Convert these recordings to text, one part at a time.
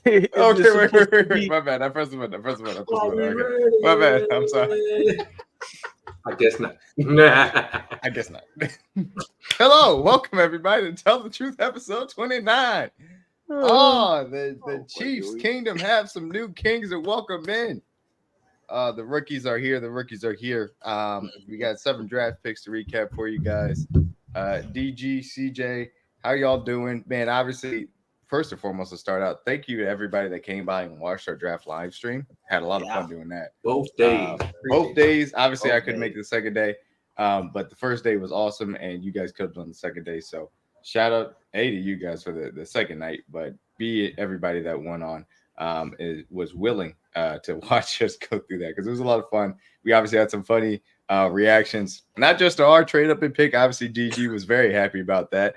Okay, Wait. My bad. I pressed the button. Okay. My bad. I'm sorry. I guess not. Nah. I guess not. Hello, welcome everybody to Tell the Truth, episode 29. Oh, the Chiefs Kingdom have some new kings to welcome in. The rookies are here. We got 7 draft picks to recap for you guys. DG, CJ, how y'all doing? Man, obviously, first and foremost, to start out, thank you to everybody that came by and watched our draft live stream. Had a lot of fun doing that. Both days. Both days. Obviously, I couldn't make it the second day, but the first day was awesome, and you guys could have done the second day. So shout out A to you guys for the second night, but B everybody that went on was willing to watch us go through that because it was a lot of fun. We obviously had some funny reactions, not just to our trade up and pick. Obviously, DG was very happy about that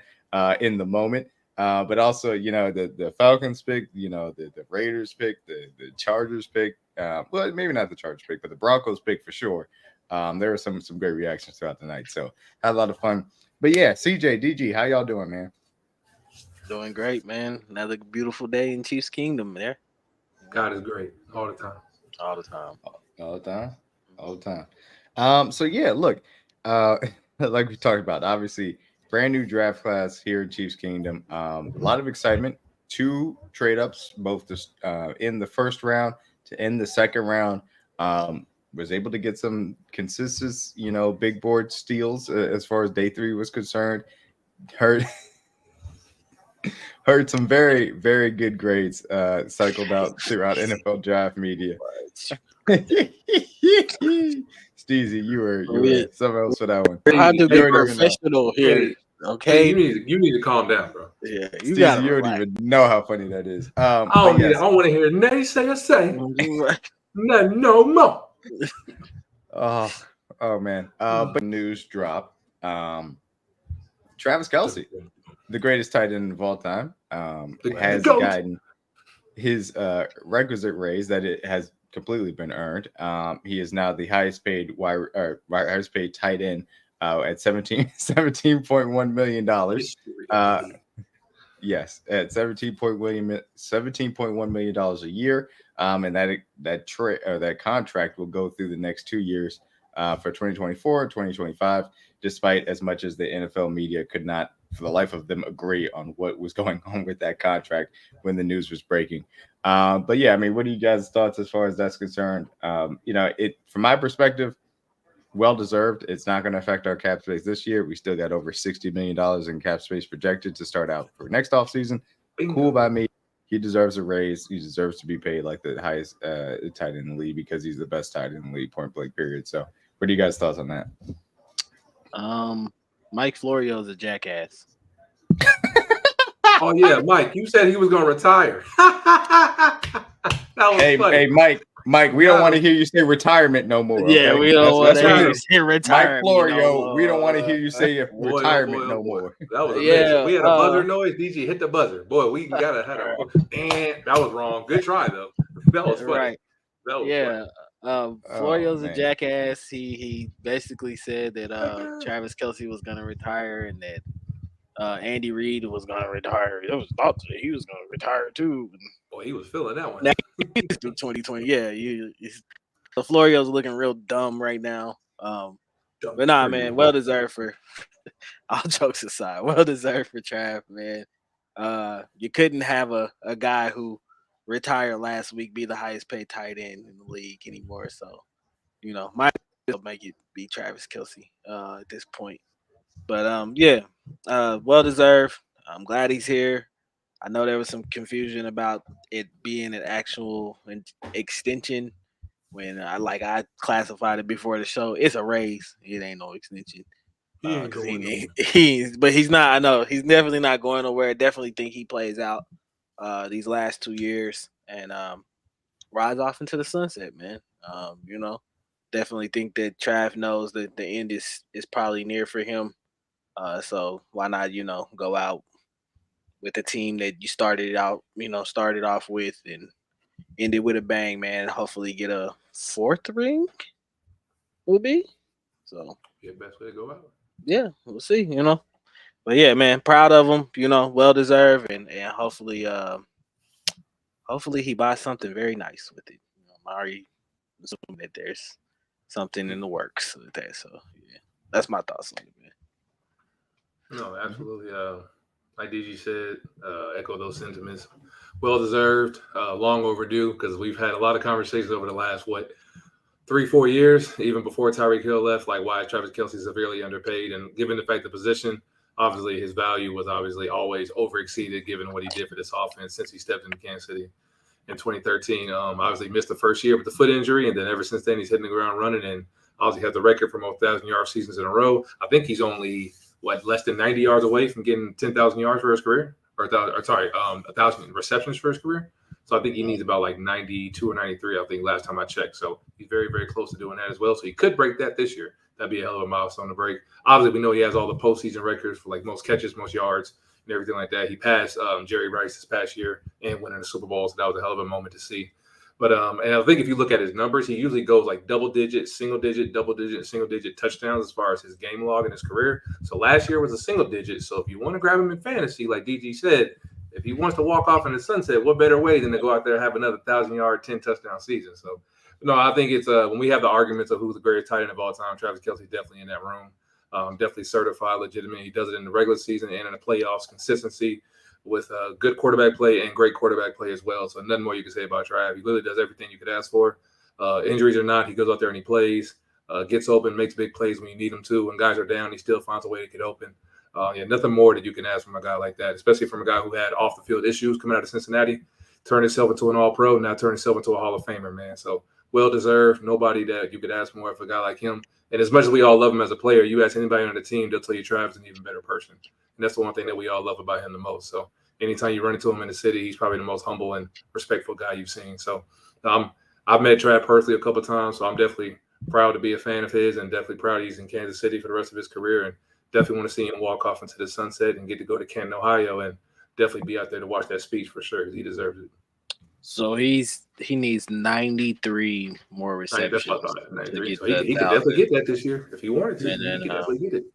in the moment. But also, the Falcons pick, the Raiders pick, the Chargers pick. Well, maybe not the Chargers pick, but the Broncos pick for sure. There were some great reactions throughout the night, so had a lot of fun. But yeah, CJ, DG, how y'all doing, man? Doing great, man. Another beautiful day in Chiefs Kingdom there. God is great all the time. All the time. All the time. So yeah, look, like we talked about, obviously, brand new draft class here in Chiefs Kingdom. A lot of excitement. 2 trade ups, both in the first round to end the second round. Was able to get some consistent, big board steals as far as day 3 was concerned. Heard some very, very good grades cycled out throughout NFL draft media. Steezy, you were somewhere else for that one. I had to be professional here. Okay, you need to calm down, bro. Yeah, you got. You don't even know how funny that is. I don't want to hear naysayer say no more. Oh man. But news drop. Travis Kelce, the greatest tight end of all time, has gotten his requisite raise that it has completely been earned. He is now the highest paid tight end at $17.1 million. Yes, at $17.1 million a year. And that contract will go through the next 2 years for 2024 and 2025, despite as much as the NFL media could not for the life of them agree on what was going on with that contract when the news was breaking. But yeah, I mean, what are you guys' thoughts as far as that's concerned? From my perspective, well deserved. It's not going to affect our cap space this year. We still got over $60 million in cap space projected to start out for next offseason. Cool by me. He deserves a raise. He deserves to be paid like the highest tight end in the league because he's the best tight end in the league, point blank, period. So what are you guys' thoughts on that? Mike Florio is a jackass. Oh yeah, Mike. You said he was going to retire. Hey, Mike. We don't want to hear you say retirement no more. Okay? Yeah, we don't want to hear you say retirement. Mike Florio, we don't want to hear you say retirement no more. That was amazing. We had a buzzer noise. DG hit the buzzer. Boy, we gotta have a and that was wrong. Good try though. That was funny. Right. That was funny. Florio's a jackass. He basically said that Travis Kelce was going to retire and that Andy Reid was going to retire. It was thought that he was going to retire too. Boy, he was feeling that one. 2020. Yeah, the Florio's looking real dumb right now. But nah, man, well deserved for all jokes aside. Well deserved for Trav, man. You couldn't have a guy who retired last week be the highest paid tight end in the league anymore. So, might as well make it be Travis Kelce at this point. But well deserved. I'm glad he's here. I know there was some confusion about it being an actual extension when I classified it before the show. It's a raise. It ain't no extension. But he's not. I know he's definitely not going nowhere. Definitely think he plays out these last 2 years and rides off into the sunset, man. Definitely think that Trav knows that the end is probably near for him. So why not, go out with the team that you started off with and ended with a bang, man. Hopefully get a 4th ring will be. So best way to go out. Yeah, we'll see, But yeah, man, proud of him, well deserved and hopefully hopefully he buys something very nice with it. I'm already assuming that there's something in the works with that. So yeah, that's my thoughts on it, man. No, absolutely. Like DG said, echo those sentiments. Well deserved, long overdue, because we've had a lot of conversations over the last 3-4 years, even before Tyreek Hill left, like why Travis Kelce is severely underpaid, and given the fact the position, obviously his value was obviously always over exceeded given what he did for this offense since he stepped into Kansas City in 2013. Obviously missed the first year with the foot injury, and then ever since then he's hitting the ground running, and obviously had the record for most 1,000-yard seasons in a row. I think he's only less than 90 yards away from getting 10,000 yards for his career, or 1,000 receptions for his career. So I think he needs about like 92 or 93, I think, last time I checked. So he's very, very close to doing that as well. So he could break that this year. That'd be a hell of a milestone to break. Obviously, we know he has all the postseason records for like most catches, most yards, and everything like that. He passed Jerry Rice this past year and winning the Super Bowl. So that was a hell of a moment to see. But and I think if you look at his numbers, he usually goes like double digit, single digit touchdowns as far as his game log in his career. So last year was a single digit. So if you want to grab him in fantasy, like DG said, if he wants to walk off in the sunset, what better way than to go out there and have another 1,000-yard, 10-touchdown season? So, no, I think it's when we have the arguments of who's the greatest tight end of all time, Travis Kelce definitely in that room. Definitely certified, legitimate. He does it in the regular season and in the playoffs, consistency with good quarterback play and great quarterback play as well. So nothing more you can say about Trav. He literally does everything you could ask for. Injuries or not, he goes out there and he plays, gets open, makes big plays when you need him to. When guys are down, he still finds a way to get open. Nothing more that you can ask from a guy like that, especially from a guy who had off the field issues coming out of Cincinnati, turned himself into an all-pro, now turned himself into a Hall of Famer, man. So well-deserved. Nobody that you could ask more of a guy like him. And as much as we all love him as a player, you ask anybody on the team, they'll tell you Travis is an even better person. And that's the one thing that we all love about him the most. So anytime you run into him in the city, he's probably the most humble and respectful guy you've seen. So I've met Trav personally a couple of times, so I'm definitely proud to be a fan of his and definitely proud he's in Kansas City for the rest of his career, and definitely want to see him walk off into the sunset and get to go to Canton, Ohio, and definitely be out there to watch that speech for sure because he deserves it. So he needs 93 more receptions. That's what I thought. 93. So he could definitely get that this year if he wanted to. He could definitely get it.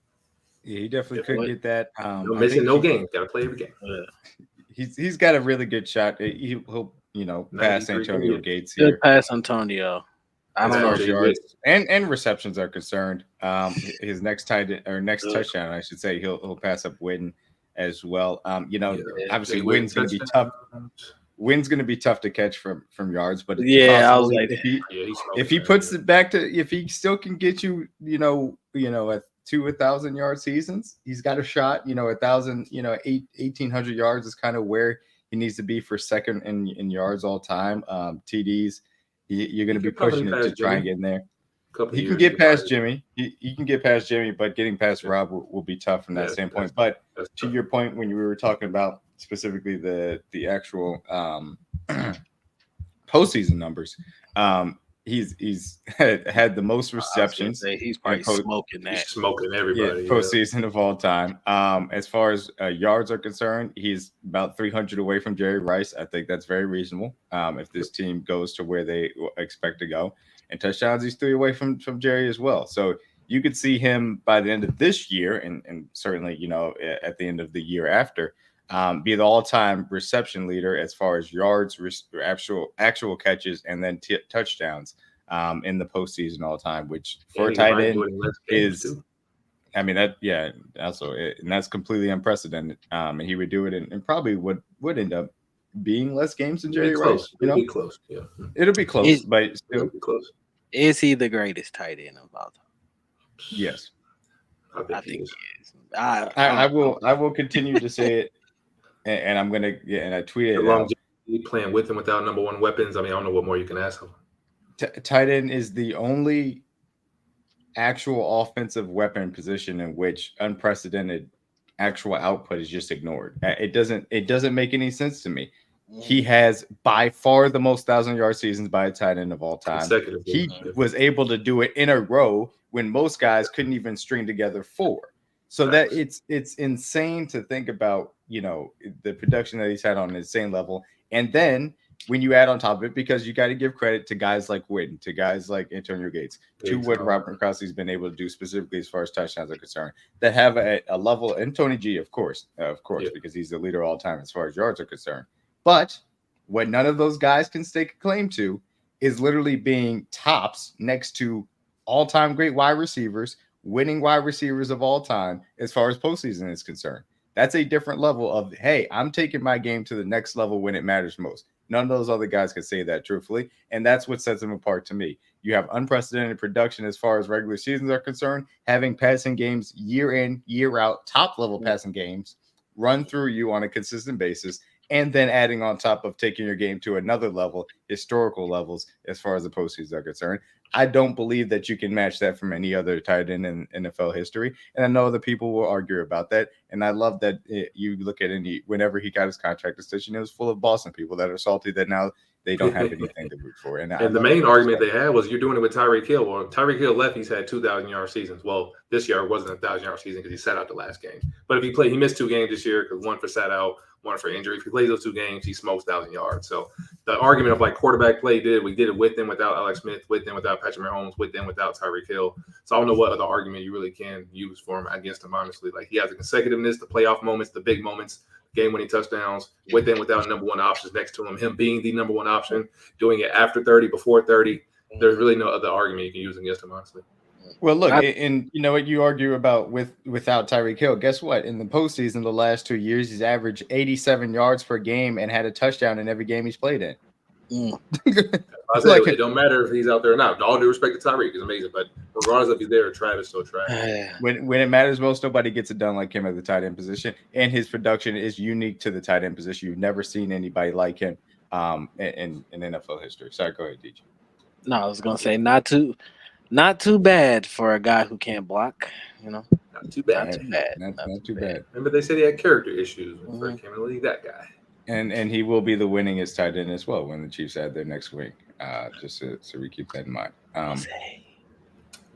Yeah, he definitely could get that. No missing no games. Got to play every game. He's got a really good shot. He'll pass Antonio Gates here. Good pass Antonio. As far as yards and receptions are concerned, his next touchdown, I should say, he'll pass up Witten as well. Obviously Witten's going to be tough. Witten's going to be tough to catch from yards, but I was like, if he puts it back to, if he still can get you, at 1,000-yard seasons, he's got a shot. 1,000, 1,800 yards is kind of where he needs to be for second in yards all time. TDs. You're going to be pushing it to try and get in there. He can get past Jimmy. He can get past Jimmy, but getting past Rob will be tough from that standpoint. But to your point, when you were talking about specifically the actual postseason numbers, he's had the most receptions. He's probably smoking that. He's smoking everybody. Postseason of all time. As far as yards are concerned, he's about 300 away from Jerry Rice. I think that's very reasonable if this team goes to where they expect to go. And touchdowns, he's 3 away from Jerry as well. So you could see him by the end of this year, and certainly at the end of the year after, be the all-time reception leader as far as yards, actual catches, and then touchdowns in the postseason all time, which for a tight end is, also, and that's completely unprecedented. And he would do it, and probably would end up being less games than Jerry Rice. It'll be close. Yeah, it'll be close, but still be close. Is he the greatest tight end of all time? Yes, I think he is. I will continue to say it. And I'm gonna and I tweeted longevity playing with and without number one weapons. I don't know what more you can ask him. Tight end is the only actual offensive weapon position in which unprecedented actual output is just ignored. It doesn't make any sense to me. He has by far the most 1,000-yard seasons by a tight end of all time. He was able to do it in a row when most guys couldn't even string together 4. So that it's insane to think about, the production that he's had on an insane level. And then when you add on top of it, because you got to give credit to guys like Witten, to guys like Antonio Gates, to what Robert Gronkowski's been able to do specifically as far as touchdowns are concerned, that have a level, and Tony G, of course, because he's the leader all time as far as yards are concerned. But What none of those guys can stake a claim to is literally being tops next to all-time great wide receivers, winning wide receivers of all time as far as postseason is concerned. That's a different level of, hey, I'm taking my game to the next level when it matters most. None of those other guys can say that truthfully, and that's what sets them apart to me. You have unprecedented production as far as regular seasons are concerned, having passing games year in, year out, top-level passing games run through you on a consistent basis, and then adding on top of taking your game to another level, historical levels, as far as the postseasons are concerned. I don't believe that you can match that from any other tight end in NFL history. And I know other people will argue about that. And I love that you look at it, whenever he got his contract extension, it was full of Boston people that are salty that now they don't have anything to root for. And the main argument they had was you're doing it with Tyreek Hill. Well, Tyreek Hill left, he's had 2,000-yard seasons. Well, this year wasn't a 1,000-yard season because he sat out the last game. But if he missed 2 games this year because one for sat out, one for injury. If he plays those 2 games, he smokes 1,000 yards. So the argument of like quarterback play we did it with and without Alex Smith, with and without Patrick Mahomes, with and without Tyreek Hill. So I don't know what other argument you really can use for him against him, honestly. Like he has the consecutiveness, the playoff moments, the big moments, game-winning touchdowns, with and without number one options next to him being the number one option, doing it after 30, before 30. There's really no other argument you can use against him, honestly. Well, look, and you know what you argue about without Tyreek Hill. Guess what? In the postseason, the last 2 years, he's averaged 87 yards per game and had a touchdown in every game he's played in. I said it don't matter if he's out there or not. All due respect to Tyreek, is amazing, but regardless if he's there or Travis, so Travis. When it matters most, nobody gets it done like him at the tight end position, and his production is unique to the tight end position. You've never seen anybody like him in NFL history. Sorry, go ahead, DJ. No, I was gonna say not too bad for a guy who can't block. You know, not too bad. Not too bad. Remember, they said he had character issues when he first came in the league. That guy. And he will be the winningest tight end as well when the Chiefs add their next wing. Just so we keep that in mind.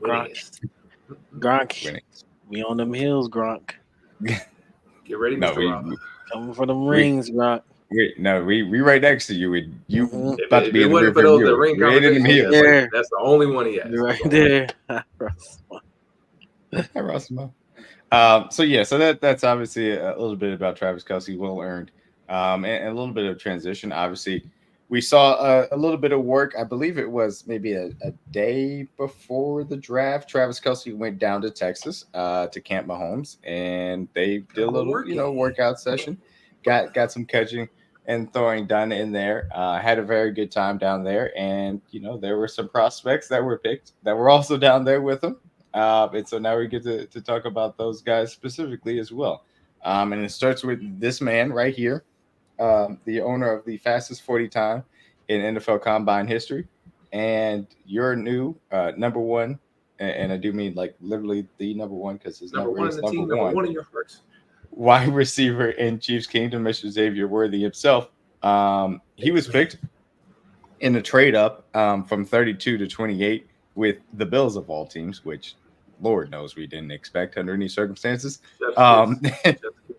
Gronk. We on them hills, Gronk. Get ready, Mr. Coming for them rings, Gronk. We right next to you. You about to be in the rear view. The ring right that's the only one he has. You're right there. Hi, Rossimo. So that's obviously a little bit about Travis Kelce, well earned. And a little bit of transition. Obviously, we saw a little bit of work. I believe it was maybe a day before the draft. Travis Kelce went down to Texas to Camp Mahomes, and they did a little workout session. Got some catching and throwing done in there. Had a very good time down there, and there were some prospects that were picked that were also down there with him. And so now we get to talk about those guys specifically as well. And it starts with this man right here. The owner of the fastest 40 time in NFL Combine history, and your new number one, and I do mean like literally the number one because his number is number one in your hearts. Wide receiver in Chiefs Kingdom, Mr. Xavier Worthy himself. He was picked in a trade up from 32 to 28 with the Bills of all teams, which Lord knows we didn't expect under any circumstances.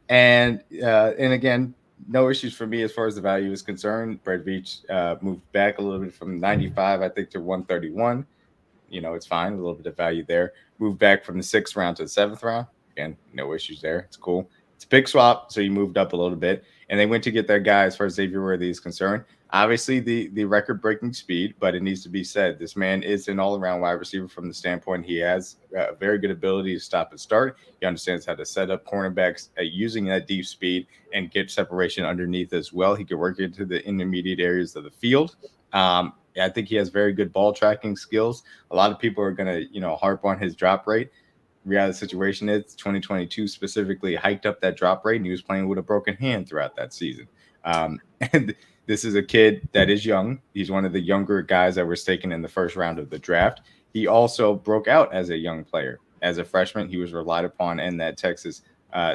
And again, no issues for me as far as the value is concerned. Brett Veach moved back a little bit from 95, I think, to 131. It's fine. A little bit of value there. Moved back from the 6th round to the 7th round. Again, no issues there. It's cool. It's a big swap, so you moved up a little bit. And they went to get their guy as far as Xavier Worthy is concerned. Obviously, the record-breaking speed, but it needs to be said, this man is an all-around wide receiver from the standpoint he has a very good ability to stop and start. He understands how to set up cornerbacks using that deep speed and get separation underneath as well. He can work into the intermediate areas of the field. I think he has very good ball tracking skills. A lot of people are going to, harp on his drop rate. Reality of the situation is 2022 specifically hiked up that drop rate, and he was playing with a broken hand throughout that season. And this is a kid that is young. He's one of the younger guys that was taken in the first round of the draft. He also broke out as a young player. As a freshman, he was relied upon in that Texas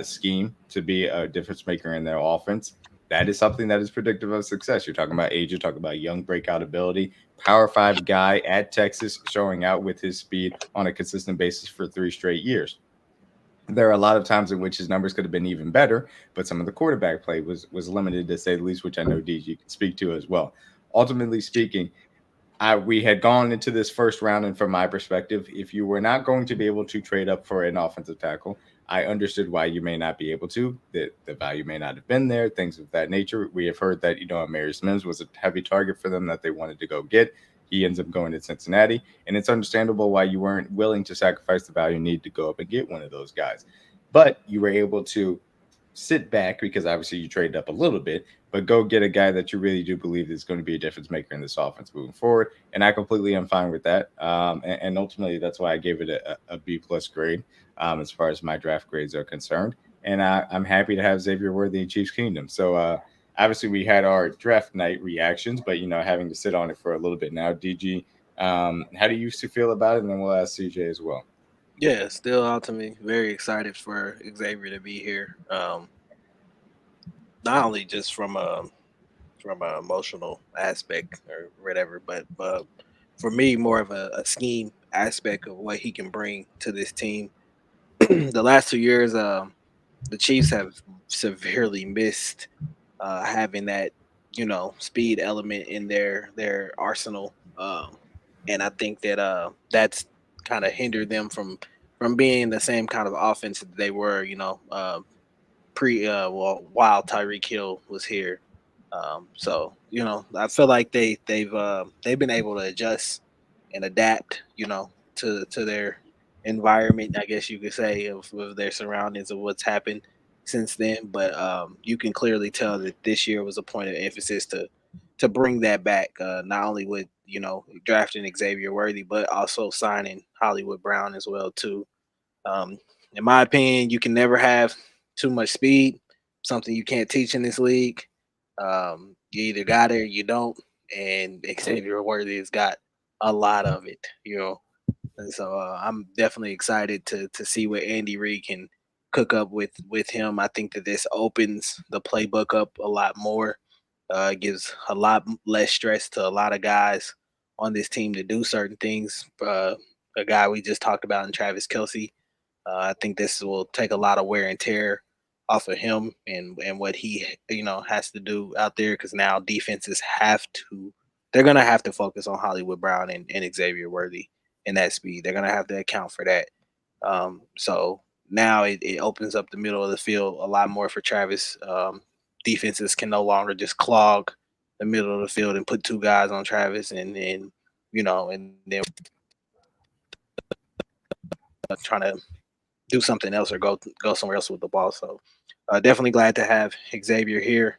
scheme to be a difference maker in their offense. That is something that is predictive of success. You're talking about age, you're talking about young breakout ability. Power 5 guy at Texas showing out with his speed on a consistent basis for 3 straight years. There are a lot of times in which his numbers could have been even better, but some of the quarterback play was limited, to say the least, which I know DG can speak to as well. Ultimately speaking, we had gone into this first round, and from my perspective, if you were not going to be able to trade up for an offensive tackle, I understood why you may not be able to. The value may not have been there, things of that nature. We have heard that, Marius Mims was a heavy target for them that they wanted to go get. He ends up going to Cincinnati, and it's understandable why you weren't willing to sacrifice the value need to go up and get one of those guys. But you were able to sit back because obviously you traded up a little bit, but go get a guy that you really do believe is going to be a difference maker in this offense moving forward. And I completely am fine with that. And ultimately, that's why I gave it a B plus grade as far as my draft grades are concerned. And I'm happy to have Xavier Worthy in Chiefs Kingdom. So obviously, we had our draft night reactions, but having to sit on it for a little bit now. DG, how do you feel about it? And then we'll ask CJ as well. Yeah, still out to me. Very excited for Xavier to be here. Not only just from an emotional aspect or whatever, but for me, more of a scheme aspect of what he can bring to this team. The last 2 years, the Chiefs have severely missed having that speed element in their arsenal, and I think that that's kind of hindered them from being the same kind of offense that they were, while Tyreek Hill was here. So I feel like they've been able to adjust and adapt, to their environment, I guess you could say, of their surroundings of what's happened since then. But you can clearly tell that this year was a point of emphasis to bring that back, not only with drafting Xavier Worthy, but also signing Hollywood Brown as well too. Um, in my opinion, you can never have too much speed. Something you can't teach in this league. You either got it or you don't. And Xavier Worthy has got a lot of it, And so I'm definitely excited to see what Andy Reid can cook up with him. I think that this opens the playbook up a lot more. Gives a lot less stress to a lot of guys on this team to do certain things. A guy we just talked about in Travis Kelce. I think this will take a lot of wear and tear off of him and what he has to do out there, because now defenses they're gonna have to focus on Hollywood Brown and Xavier Worthy and that speed. They're gonna have to account for that. So now it opens up the middle of the field a lot more for Travis. Defenses can no longer just clog the middle of the field and put two guys on Travis and then trying to do something else or go somewhere else with the ball. So definitely glad to have Xavier here.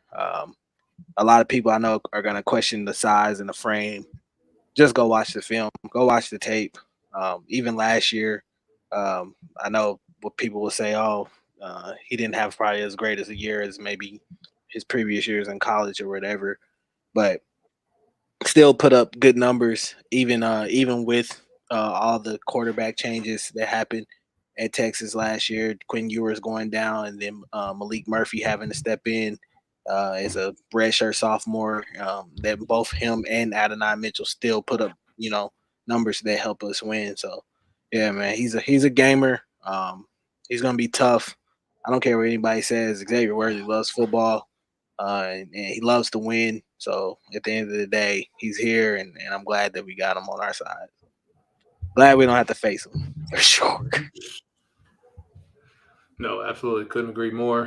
A lot of people I know are going to question the size and the frame. Just go watch the film. Go watch the tape. Even last year, I know what people will say, he didn't have probably as great as a year as maybe his previous years in college or whatever, but still put up good numbers, even with all the quarterback changes that happened at Texas last year. Quinn Ewers going down, and then Malik Murphy having to step in as a redshirt sophomore. That both him and Adonai Mitchell still put up, numbers that help us win. So, yeah, man, he's a gamer. He's gonna be tough. I don't care what anybody says. Xavier Worthy loves football, and he loves to win. So at the end of the day, he's here, and I'm glad that we got him on our side. Glad we don't have to face him for sure. No, absolutely. Couldn't agree more.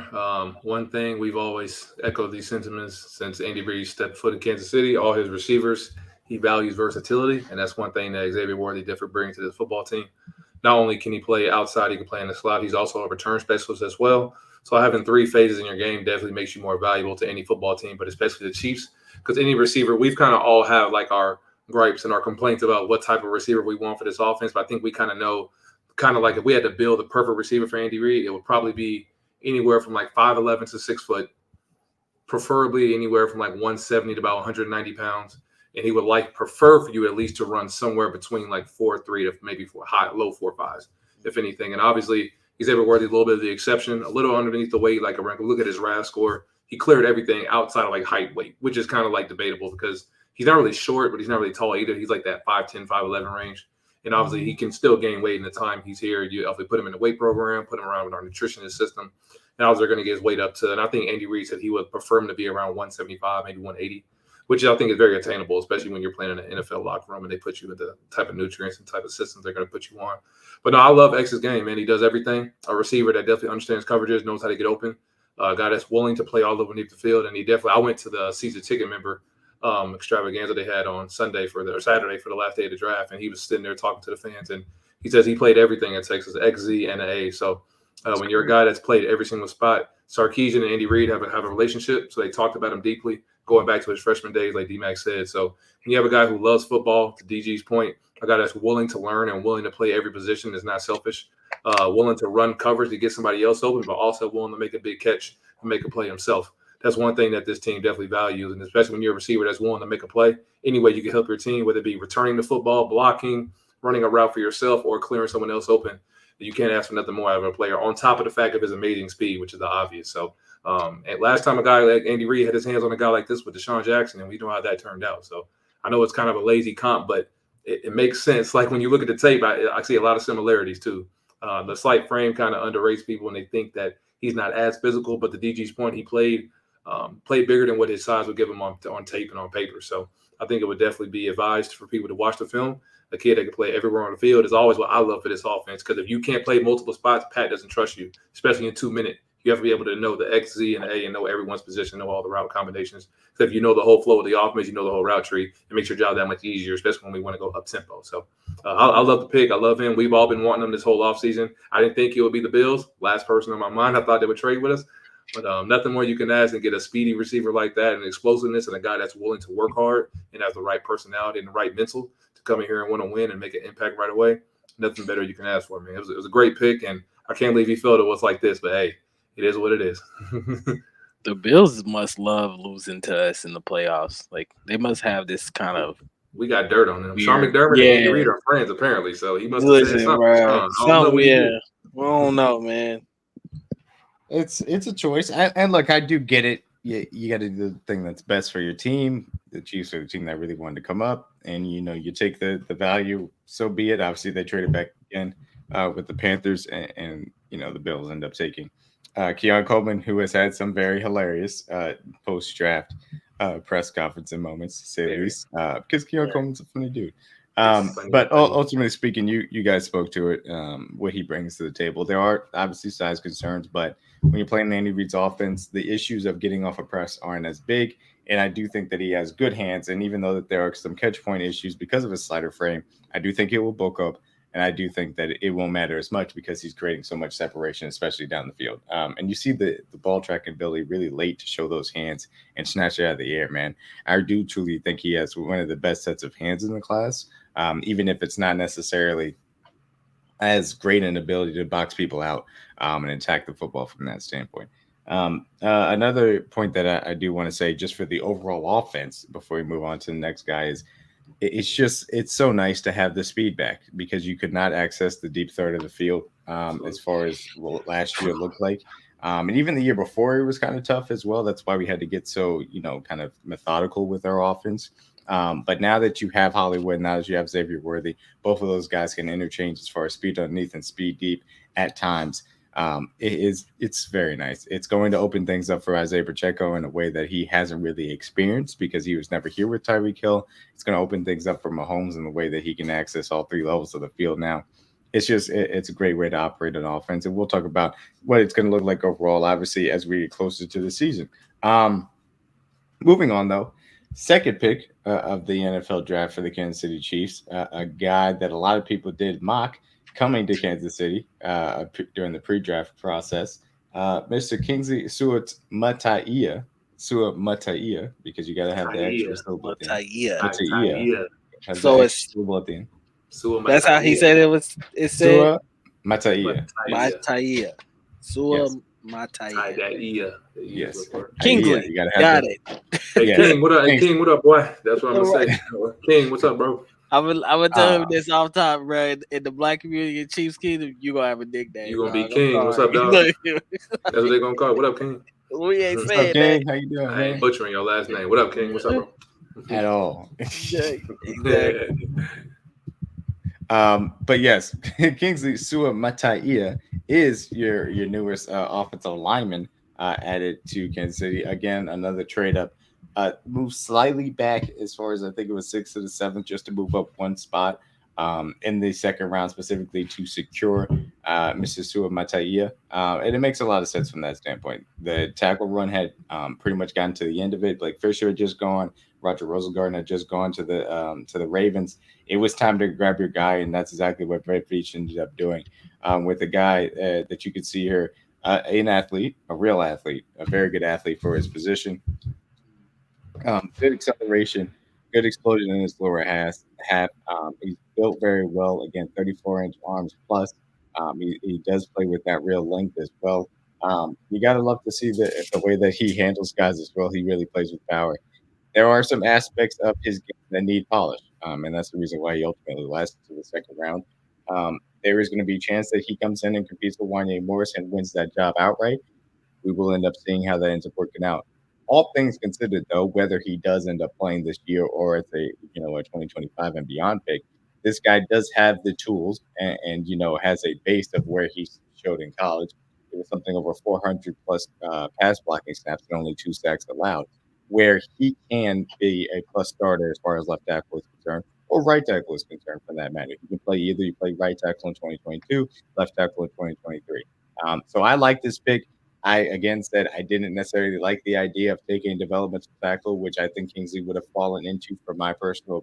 One thing we've always echoed these sentiments since Andy Reid stepped foot in Kansas City. All his receivers, he values versatility, and that's one thing that Xavier Worthy different brings to this football team. Not only can he play outside, he can play in the slot. He's also a return specialist as well. So having three phases in your game definitely makes you more valuable to any football team, but especially the Chiefs, because any receiver, we've kind of all have like our gripes and our complaints about what type of receiver we want for this offense. But I think we kind of know, kind of like if we had to build a perfect receiver for Andy Reid, it would probably be anywhere from like 5'11" to 6 foot, preferably anywhere from like 170 to about 190 pounds. And he would prefer for you at least to run somewhere between like 4.3 to maybe low 4.5s, if anything. And obviously, he's able to worthy a little bit of the exception, a little underneath the weight, like a wrinkle. Look at his RAS score. He cleared everything outside of like height weight, which is kind of like debatable because he's not really short, but he's not really tall either. He's like that 5'10", 5'11" range. And obviously, he can still gain weight in the time he's here. You obviously put him in the weight program, put him around with our nutritionist system. And obviously, they're going to get his weight up to, and I think Andy Reid said he would prefer him to be around 175, maybe 180. which I think is very attainable, especially when you're playing in an NFL locker room and they put you in the type of nutrients and type of systems they're going to put you on. But no, I love X's game, man. He does everything. A receiver that definitely understands coverages, knows how to get open. A guy that's willing to play all over the field, and he definitely. I went to the season ticket member extravaganza they had on Saturday for the last day of the draft, and he was sitting there talking to the fans, and he says he played everything in Texas, X, Z, and A. So when you're a guy that's played every single spot, Sarkisian and Andy Reid have a relationship, so they talked about him deeply, going back to his freshman days, like D-Mac said. So when you have a guy who loves football, to DG's point, a guy that's willing to learn and willing to play every position, is not selfish, willing to run coverage to get somebody else open, but also willing to make a big catch and make a play himself. That's one thing that this team definitely values, and especially when you're a receiver that's willing to make a play, any way you can help your team, whether it be returning the football, blocking, running a route for yourself, or clearing someone else open. You can't ask for nothing more out of a player, on top of the fact of his amazing speed, which is the obvious. So, and last time a guy like Andy Reid had his hands on a guy like this with Deshaun Jackson, and we know how that turned out. So I know it's kind of a lazy comp, but it makes sense. Like when you look at the tape, I see a lot of similarities too. The slight frame kind of underrates people, and they think that he's not as physical. But the DG's point, he played bigger than what his size would give him on tape and on paper. So I think it would definitely be advised for people to watch the film. A kid that can play everywhere on the field is always what I love for this offense, because if you can't play multiple spots, Pat doesn't trust you, especially in 2 minutes. You have to be able to know the X, Z, and A, and know everyone's position, know all the route combinations. So if you know the whole flow of the offense, you know the whole route tree, it makes your job that much easier, especially when we want to go up tempo. So I love the pick. I love him. We've all been wanting him this whole offseason. I didn't think it would be the Bills. Last person on my mind, I thought they would trade with us. But nothing more you can ask than get a speedy receiver like that, and explosiveness, and a guy that's willing to work hard and has the right personality and the right mental to come in here and want to win and make an impact right away. Nothing better you can ask for, man. It was a great pick, and I can't believe he felt it was like this. But hey, it is what it is. The Bills must love losing to us in the playoffs. Like, they must have this kind of. We got dirt on them. Sean McDermott and Andy Reid are friends, apparently. So he must have said something. Bro, I don't know, man. It's a choice. And look, I do get it. You got to do the thing that's best for your team. The Chiefs are the team that really wanted to come up, and you take the value. So be it. Obviously, they traded back again with the Panthers, and the Bills end up taking Keon Coleman, who has had some very hilarious post-draft press conference and moments, to say the least, because Keon Coleman's a funny dude. But ultimately speaking, you guys spoke to it, what he brings to the table. There are obviously size concerns, but when you're playing Andy Reid's offense, the issues of getting off a press aren't as big. And I do think that he has good hands. And even though that there are some catch point issues because of his slider frame, I do think it will bulk up. And I do think that it won't matter as much because he's creating so much separation, especially down the field. And you see the ball tracking ability really late to show those hands and snatch it out of the air, man. I do truly think he has one of the best sets of hands in the class, even if it's not necessarily as great an ability to box people out and attack the football from that standpoint. Another point that I do want to say, just for the overall offense, before we move on to the next guy, is it's so nice to have the speed back, because you could not access the deep third of the field as far as last year looked like. And even the year before, it was kind of tough as well. That's why we had to get so, kind of methodical with our offense. But now that you have Hollywood, now that you have Xavier Worthy, both of those guys can interchange as far as speed underneath and speed deep at times. It's very nice. It's going to open things up for Isaiah Pacheco in a way that he hasn't really experienced, because he was never here with Tyreek Hill. It's going to open things up for Mahomes in the way that he can access all three levels of the field now. It's a great way to operate an offense. And we'll talk about what it's going to look like overall, obviously, as we get closer to the season. Moving on, though. Second pick of the NFL draft for the Kansas City Chiefs, a guy that a lot of people did mock coming to Kansas City during the pre-draft process, Mr. Kingsley Suamataia, because you got to have the extra syllable at the end. So it's syllable at the end. That's how he said it was. It said Suamataia. Suamataia. Yes. Kingsley. You Got it. Hey, King, what up? Hey, King, what up, boy? That's what I'm gonna say. King, what's up, bro? I would tell him this off top, bro. In the black community in Chiefs Kingdom, you gonna have a nickname. You gonna be King. What's up, dog? That's what they gonna call it. What up, King? We ain't What's saying up, King? that. How you doing, I man? ain't butchering your last name. What up, King? What's up, bro? At all. Exactly. But yes, Kingsley Suamataia is your newest offensive lineman added to Kansas City. Again, another trade up moved slightly back as far as I think it was 6th to the 7th, just to move up one spot in the second round, specifically to secure Mr. Sua Mata'ia. And it makes a lot of sense from that standpoint. The tackle run had pretty much gotten to the end of it. Blake Fisher had just gone. Roger Rosengarten had just gone to the Ravens. It was time to grab your guy, and that's exactly what Brett Veach ended up doing with a guy that you could see here, an athlete, a real athlete, a very good athlete for his position. Good acceleration, good explosion in his lower half. He's built very well. Again, 34-inch arms plus. He does play with that real length as well. You gotta love to see the way that he handles guys as well. He really plays with power. There are some aspects of his game that need polish, and that's the reason why he ultimately lasted to the second round. There is going to be a chance that he comes in and competes with Wanye Morris and wins that job outright. We will end up seeing how that ends up working out. All things considered, though, whether he does end up playing this year or it's a 2025 and beyond pick, this guy does have the tools and has a base of where he showed in college. It was something over 400 plus pass blocking snaps and only 2 sacks allowed, where he can be a plus starter as far as left tackle is concerned, or right tackle is concerned for that matter. You can play either. You play right tackle in 2022, left tackle in 2023. So I like this pick. I again said I didn't necessarily like the idea of taking developmental tackle, which I think Kingsley would have fallen into for my personal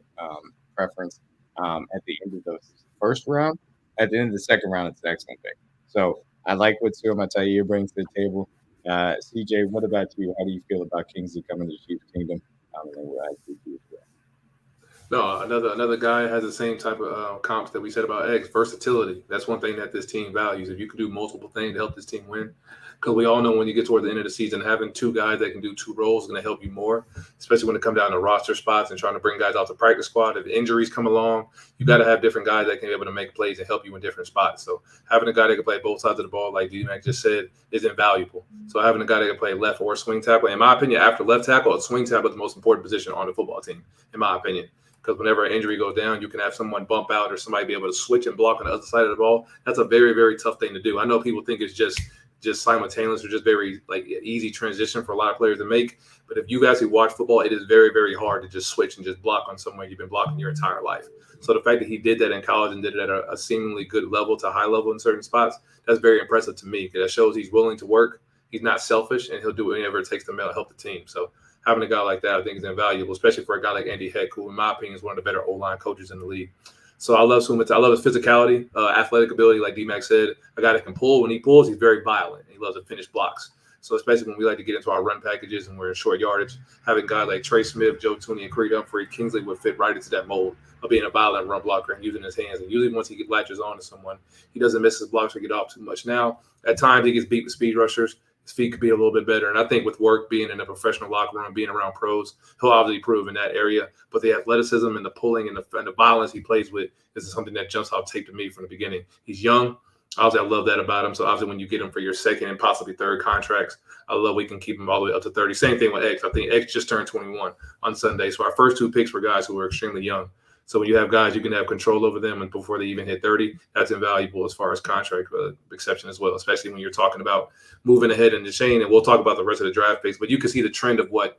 preference at the end of the first round. At the end of the second round, it's an excellent pick. So I like what Sua Mata'ia brings to the table. CJ, what about you? How do you feel about Kingsley coming to Chiefs Kingdom? And then we'll ask you as well. No, another guy has the same type of comps that we said about X, versatility. That's one thing that this team values. If you can do multiple things to help this team win, because we all know when you get toward the end of the season, having two guys that can do two roles is going to help you more, especially when it comes down to roster spots and trying to bring guys out to practice squad. If injuries come along, you got to have different guys that can be able to make plays and help you in different spots. So having a guy that can play both sides of the ball, like D-Mac just said, is invaluable. So having a guy that can play left or swing tackle, in my opinion, after left tackle, a swing tackle is the most important position on the football team, in my opinion. Because whenever an injury goes down, you can have someone bump out or somebody be able to switch and block on the other side of the ball. That's a very, very tough thing to do. I know people think it's just simultaneous or just very like easy transition for a lot of players to make. But if you guys who watch football, it is very, very hard to just switch and just block on someone you've been blocking your entire life. So the fact that he did that in college and did it at a seemingly good level to high level in certain spots, that's very impressive to me. Because that shows he's willing to work. He's not selfish, and he'll do whatever it takes to help the team. So having a guy like that, I think, is invaluable, especially for a guy like Andy Heck, who, in my opinion, is one of the better O-line coaches in the league. So I love Sumit. I love his physicality, athletic ability, like D-Mac said. A guy that can pull. When he pulls, he's very violent. He loves to finish blocks. So especially when we like to get into our run packages and we're in short yardage, having guys like Trey Smith, Joe Tooney, and Creed Humphrey, Kingsley would fit right into that mold of being a violent run blocker and using his hands. And usually once he latches on to someone, he doesn't miss his blocks or get off too much. Now, at times he gets beat with speed rushers. His feet could be a little bit better. And I think with work, being in a professional locker room, being around pros, he'll obviously improve in that area. But the athleticism and the pulling and the violence he plays with is something that jumps off tape to me from the beginning. He's young. Obviously, I love that about him. So obviously when you get him for your second and possibly third contracts, I love we can keep him all the way up to 30. Same thing with X. I think X just turned 21 on Sunday. So our first two picks were guys who were extremely young. So when you have guys, you can have control over them, and before they even hit 30, that's invaluable as far as contract exception as well, especially when you're talking about moving ahead in the chain. And we'll talk about the rest of the draft picks, but you can see the trend of what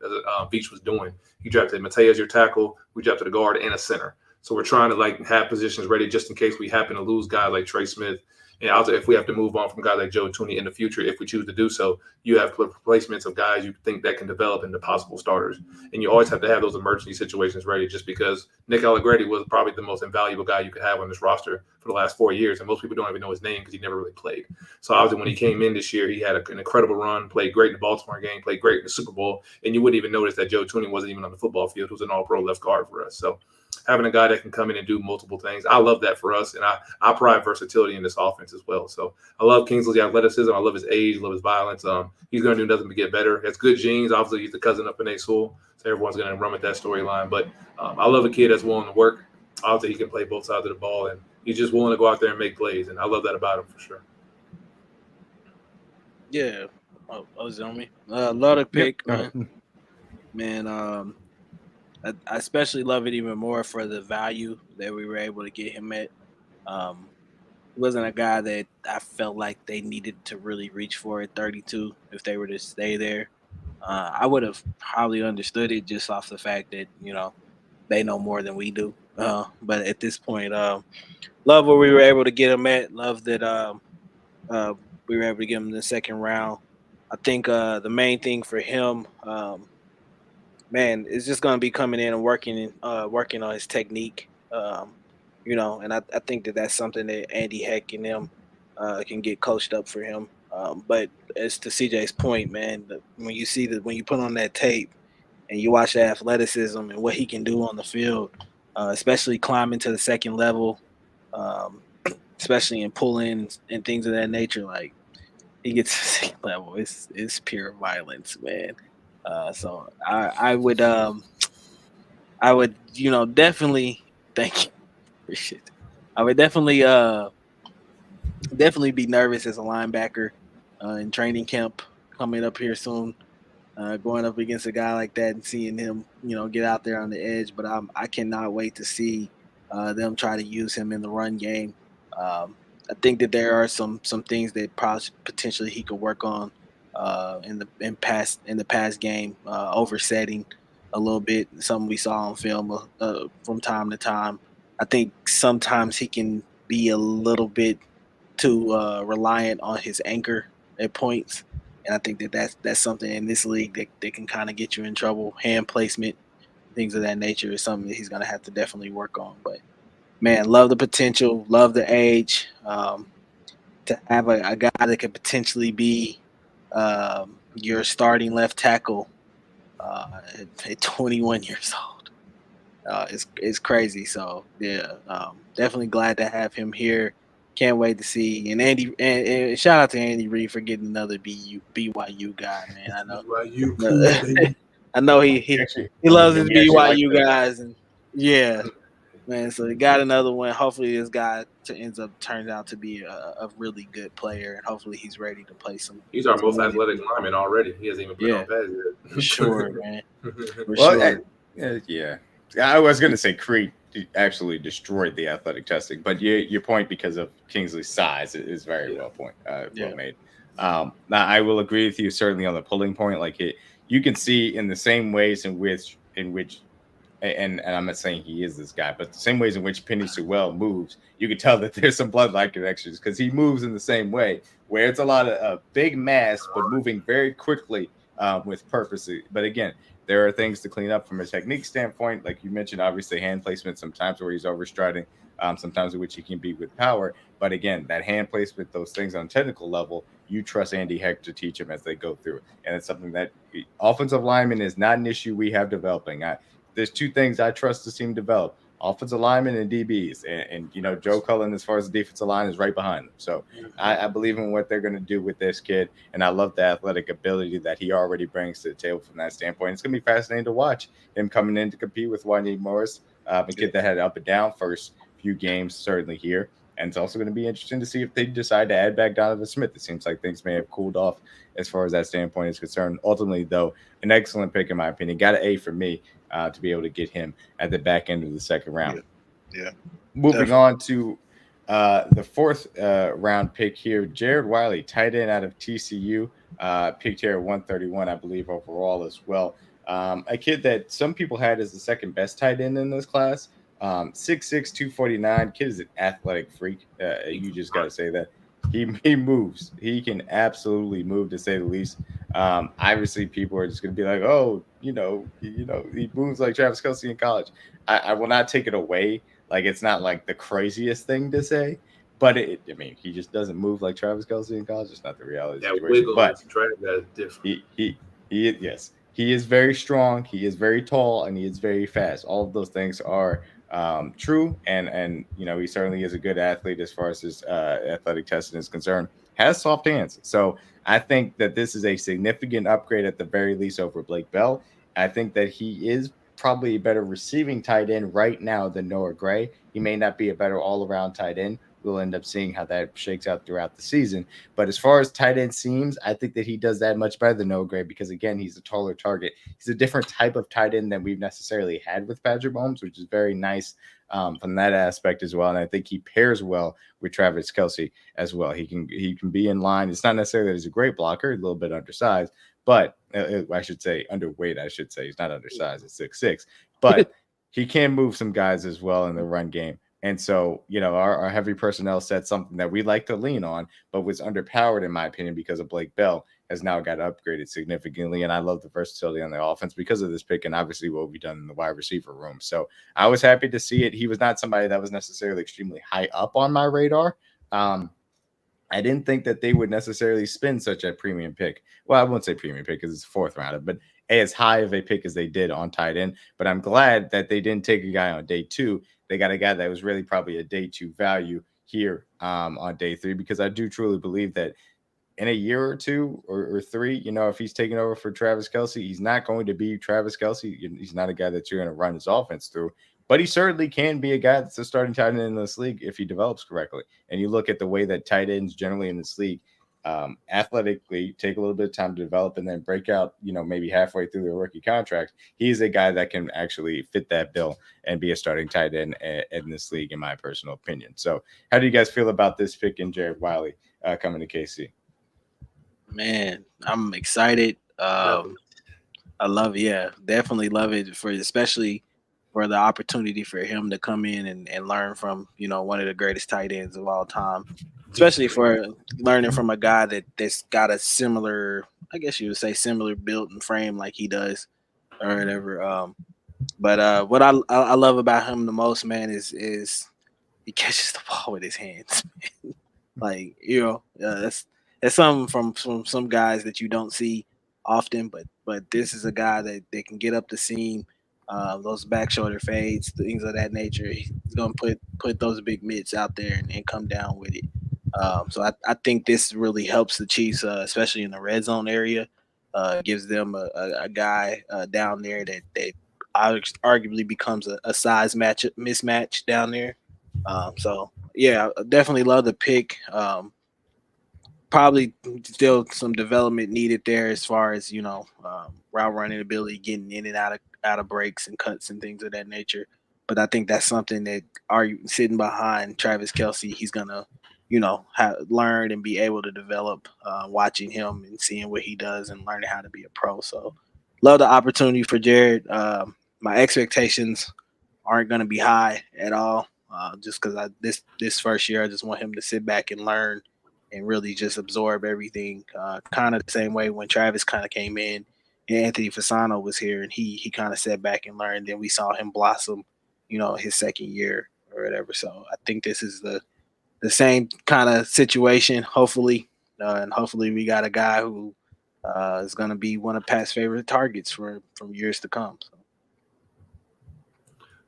Beach was doing. He drafted Mateo as your tackle, we drafted a guard and a center. So we're trying to have positions ready just in case we happen to lose guys like Trey Smith. And also, if we have to move on from guys like Joe Tooney in the future, if we choose to do so, you have replacements of guys you think that can develop into possible starters. And you always have to have those emergency situations ready, just because Nick Allegretti was probably the most invaluable guy you could have on this roster for the last 4 years. And most people don't even know his name because he never really played. So obviously when he came in this year, he had an incredible run, played great in the Baltimore game, played great in the Super Bowl. And you wouldn't even notice that Joe Tooney wasn't even on the football field. He was an all-pro left guard for us. So having a guy that can come in and do multiple things, I love that for us. And I pride versatility in this offense as well. So I love Kingsley's athleticism. I love his age, love his violence. He's going to do nothing but get better. He has good genes. Obviously, he's the cousin of Penei Sewell, so everyone's going to run with that storyline. But I love a kid that's willing to work. Obviously, he can play both sides of the ball, and he's just willing to go out there and make plays. And I love that about him for sure. Yeah. Oh, was it on me? Love the pick, man. I especially love it even more for the value that we were able to get him at. He wasn't a guy that I felt like they needed to really reach for at 32 if they were to stay there. I would have probably understood it just off the fact that they know more than we do. But at this point, love where we were able to get him at. Love that uh, we were able to get him in the second round. I think the main thing for him, man, is just going to be coming in and working on his technique. And I think that that's something that Andy Heck and them can get coached up for him. But as to CJ's point, man, when you see that when you put on that tape and you watch the athleticism and what he can do on the field, especially climbing to the second level, um, especially in pull-ins and things of that nature, like he gets to the second level, it's pure violence, man. So I would definitely thank you. Appreciate it. I would definitely be nervous as a linebacker in training camp coming up here soon. Going up against a guy like that and seeing him, get out there on the edge. But I cannot wait to see them try to use him in the run game. I think that there are some things that probably potentially he could work on in the past game, oversetting a little bit. Something we saw on film from time to time. I think sometimes he can be a little bit too reliant on his anchor at points. And I think that that's something in this league that can kind of get you in trouble. Hand placement, things of that nature is something that he's going to have to definitely work on. But man, love the potential, love the age. To have a guy that could potentially be your starting left tackle at 21 years old. It's crazy. So yeah, definitely glad to have him here. Can't wait to see. And and shout out to Andy Reid for getting another BYU guy, man. I know, BYU cool, baby. I know Actually, he loves his we actually like BYU that. guys, and yeah, man. So he got another one. Hopefully, this guy turns out to be a really good player, and hopefully, he's ready to play some. He's our most running. athletic lineman already. He hasn't even played on pads For sure, man. For Well, sure. yeah. I was going to say Creed actually destroyed the athletic testing, but your point because of Kingsley's size is very well made. Now I will agree with you certainly on the pulling point. Like you can see in the same ways in which and I'm not saying he is this guy, but the same ways in which Penny Sewell moves, you can tell that there's some bloodline connections because he moves in the same way, where it's a lot of big mass, but moving very quickly with purpose. But again, there are things to clean up from a technique standpoint. Like you mentioned, obviously hand placement, sometimes where he's overstriding, sometimes in which he can be with power. But again, that hand placement, those things on a technical level, you trust Andy Heck to teach him as they go through. And it's something that offensive lineman is not an issue we have developing. There's two things I trust the team develop: offensive linemen and DBs. And Joe Cullen, as far as the defensive line, is right behind them. So I believe in what they're going to do with this kid. And I love the athletic ability that he already brings to the table from that standpoint. It's going to be fascinating to watch him coming in to compete with Wanye Morris, a kid that had up and down first few games, certainly here. And it's also going to be interesting to see if they decide to add back Donovan Smith. It seems like things may have cooled off as far as that standpoint is concerned. Ultimately, though, an excellent pick in my opinion. Got an A for me to be able to get him at the back end of the second round. Yeah. Moving on to the fourth round pick here, Jared Wiley, tight end out of TCU, picked here at 131, I believe, overall as well. A kid that some people had as the second best tight end in this class. 6'6", 249. Kid is an athletic freak. You just got to say that. He moves. He can absolutely move, to say the least. Obviously, people are just going to be like, oh, he moves like Travis Kelce in college. I will not take it away. Like, it's not like the craziest thing to say, but he just doesn't move like Travis Kelce in college. It's not the reality That situation. wiggle But is different. He is very strong. He is very tall, and he is very fast. All of those things are true, and he certainly is a good athlete as far as his athletic testing is concerned. Has soft hands, so I think that this is a significant upgrade at the very least over Blake Bell. I think that he is probably a better receiving tight end right now than Noah Gray. He may not be a better all-around tight end. We'll end up seeing how that shakes out throughout the season. But as far as tight end seems, I think that he does that much better than Noah Gray because, again, he's a taller target. He's a different type of tight end than we've necessarily had with Patrick Mahomes, which is very nice from that aspect as well. And I think he pairs well with Travis Kelce as well. He can be in line. It's not necessarily that he's a great blocker, a little bit undersized, but I should say underweight. I should say he's not undersized at 6'6", but he can move some guys as well in the run game. And so, our heavy personnel set, something that we like to lean on, but was underpowered, in my opinion, because of Blake Bell, has now got upgraded significantly. And I love the versatility on the offense because of this pick and obviously what we've done in the wide receiver room. So I was happy to see it. He was not somebody that was necessarily extremely high up on my radar. I didn't think that they would necessarily spend such a premium pick. Well, I won't say premium pick because it's a fourth rounder, but as high of a pick as they did on tight end. But I'm glad that they didn't take a guy on day 2. They got a guy that was really probably a day 2 value here on day 3, because I do truly believe that in a year or 2 or 3, if he's taking over for Travis Kelce, he's not going to be Travis Kelce. He's not a guy that you're going to run his offense through. But he certainly can be a guy that's a starting tight end in this league if he develops correctly. And you look at the way that tight ends generally in this league athletically take a little bit of time to develop and then break out, maybe halfway through their rookie contract. He's a guy that can actually fit that bill and be a starting tight end in this league, in my personal opinion. So how do you guys feel about this pick in Jared Wiley coming to KC? Man, I'm excited. I love it. Yeah, definitely love it, especially for the opportunity for him to come in and learn from, one of the greatest tight ends of all time, especially for learning from a guy that's got a similar, I guess you would say, similar built and frame like he does or whatever. But what I love about him the most, man, is he catches the ball with his hands. Like, that's something from some guys that you don't see often, but this is a guy that can get up the seam, those back shoulder fades, things of that nature. He's gonna put those big mitts out there and come down with it. So I think this really helps the Chiefs, especially in the red zone area. Gives them a guy down there that arguably becomes a size mismatch down there. So yeah, I definitely love the pick. Probably still some development needed there as far as route running ability, getting in and out of breaks and cuts and things of that nature. But I think that's something that sitting behind Travis Kelce, he's gonna have learned and be able to develop. Watching him and seeing what he does and learning how to be a pro. So love the opportunity for Jared. My expectations aren't going to be high at all. Just because this first year, I just want him to sit back and learn and really just absorb everything. Kind of the same way when Travis kind of came in and Anthony Fasano was here, and he kind of sat back and learned. Then we saw him blossom, his second year or whatever. So I think this is the same kind of situation, hopefully. And hopefully we got a guy who is going to be one of Pat's favorite targets from years to come. So.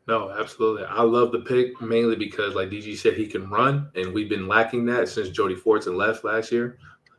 No, absolutely. I love the pick mainly because, like DG said, he can run, and we've been lacking that since Jody Fortson left last year.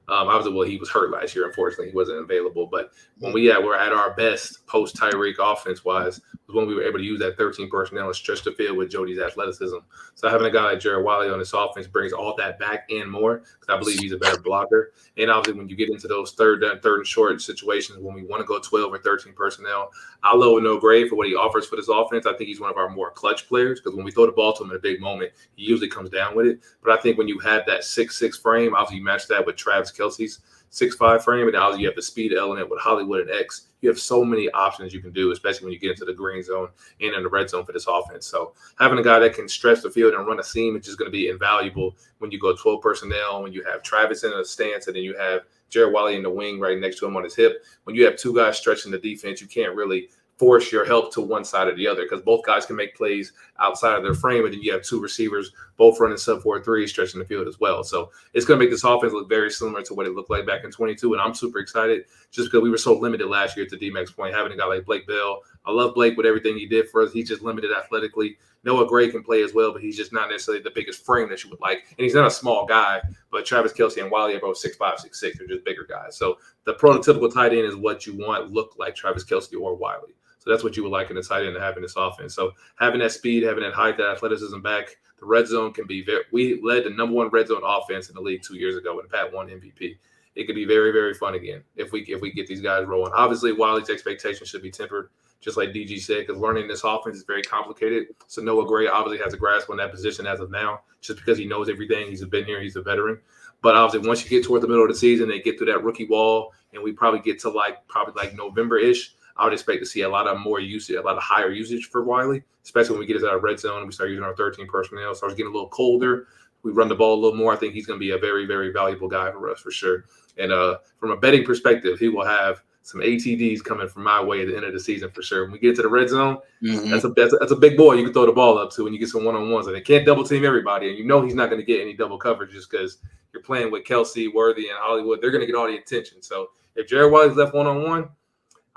He was hurt last year. Unfortunately, he wasn't available. But when we're at our best post Tyreek offense wise, was when we were able to use that 13 personnel and stretch the field with Jody's athleticism. So having a guy like Jared Wiley on this offense brings all that back and more, because I believe he's a better blocker. And obviously, when you get into those third and short situations when we want to go 12 or 13 personnel, I'll low no grade for what he offers for this offense. I think he's one of our more clutch players, because when we throw the ball to him in a big moment, he usually comes down with it. But I think when you have that 6'6" frame, obviously you match that with Travis Kelce's 6'5" frame, and obviously you have the speed element with Hollywood and X. You have so many options you can do, especially when you get into the green zone and in the red zone for this offense. So having a guy that can stretch the field and run a seam is just going to be invaluable when you go 12 personnel, when you have Travis in a stance, and then you have Jared Wiley in the wing right next to him on his hip. When you have two guys stretching the defense, you can't really force your help to one side or the other, because both guys can make plays outside of their frame, and then you have two receivers both running sub 4.3 stretching the field as well. So it's going to make this offense look very similar to what it looked like back in 22, and I'm super excited just because we were so limited last year, to D-Mac's point, having a guy like Blake Bell. I love Blake with everything he did for us. He's just limited athletically. Noah Gray can play as well, but he's just not necessarily the biggest frame that you would like. And he's not a small guy, but Travis Kelce and Wiley are both 6'5", 6'6". They're just bigger guys. So the prototypical tight end is what you want look like Travis Kelce or Wiley. So that's what you would like in a tight end to have in this offense. So having that speed, having that height, that athleticism back, the red zone can be very – we led the number one red zone offense in the league 2 years ago when Pat won MVP. It could be very, very fun again if we get these guys rolling. Obviously, Wiley's expectations should be tempered just like DG said, because learning this offense is very complicated. So Noah Gray obviously has a grasp on that position as of now, just because he knows everything. He's been here. He's a veteran. But obviously, once you get toward the middle of the season, they get through that rookie wall, and we probably get to probably November-ish. I would expect to see a lot of more usage, a lot of higher usage for Wiley, especially when we get into our red zone and we start using our 13 personnel. Starts getting a little colder. We run the ball a little more. I think he's going to be a very, very valuable guy for us for sure. And from a betting perspective, he will have some ATDs coming from my way at the end of the season for sure. When we get into the red zone, that's a big boy you can throw the ball up to when you get some one-on-ones. And they can't double team everybody. And you know he's not going to get any double coverage just because you're playing with Kelce, Worthy, and Hollywood. They're going to get all the attention. So if Jared Wiley's left one-on-one,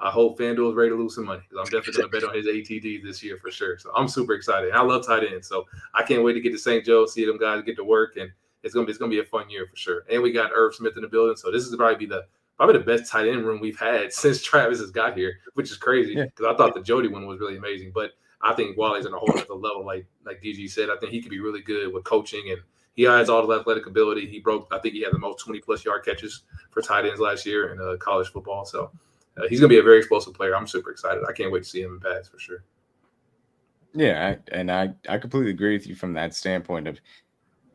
I hope FanDuel is ready to lose some money because I'm definitely going to bet on his ATD this year for sure. So I'm super excited. I love tight ends, so I can't wait to get to St. Joe, see them guys get to work, and it's gonna be a fun year for sure. And we got Irv Smith in the building, so this is probably the best tight end room we've had since Travis has got here, which is crazy because I thought the Jody one was really amazing, but I think Wiley's on a whole other level. Like DG said, I think he could be really good with coaching, and he has all the athletic ability. I think he had the most 20+ yard catches for tight ends last year in college football. So. He's going to be a very explosive player. I'm super excited. I can't wait to see him in pass for sure. Yeah, I completely agree with you from that standpoint of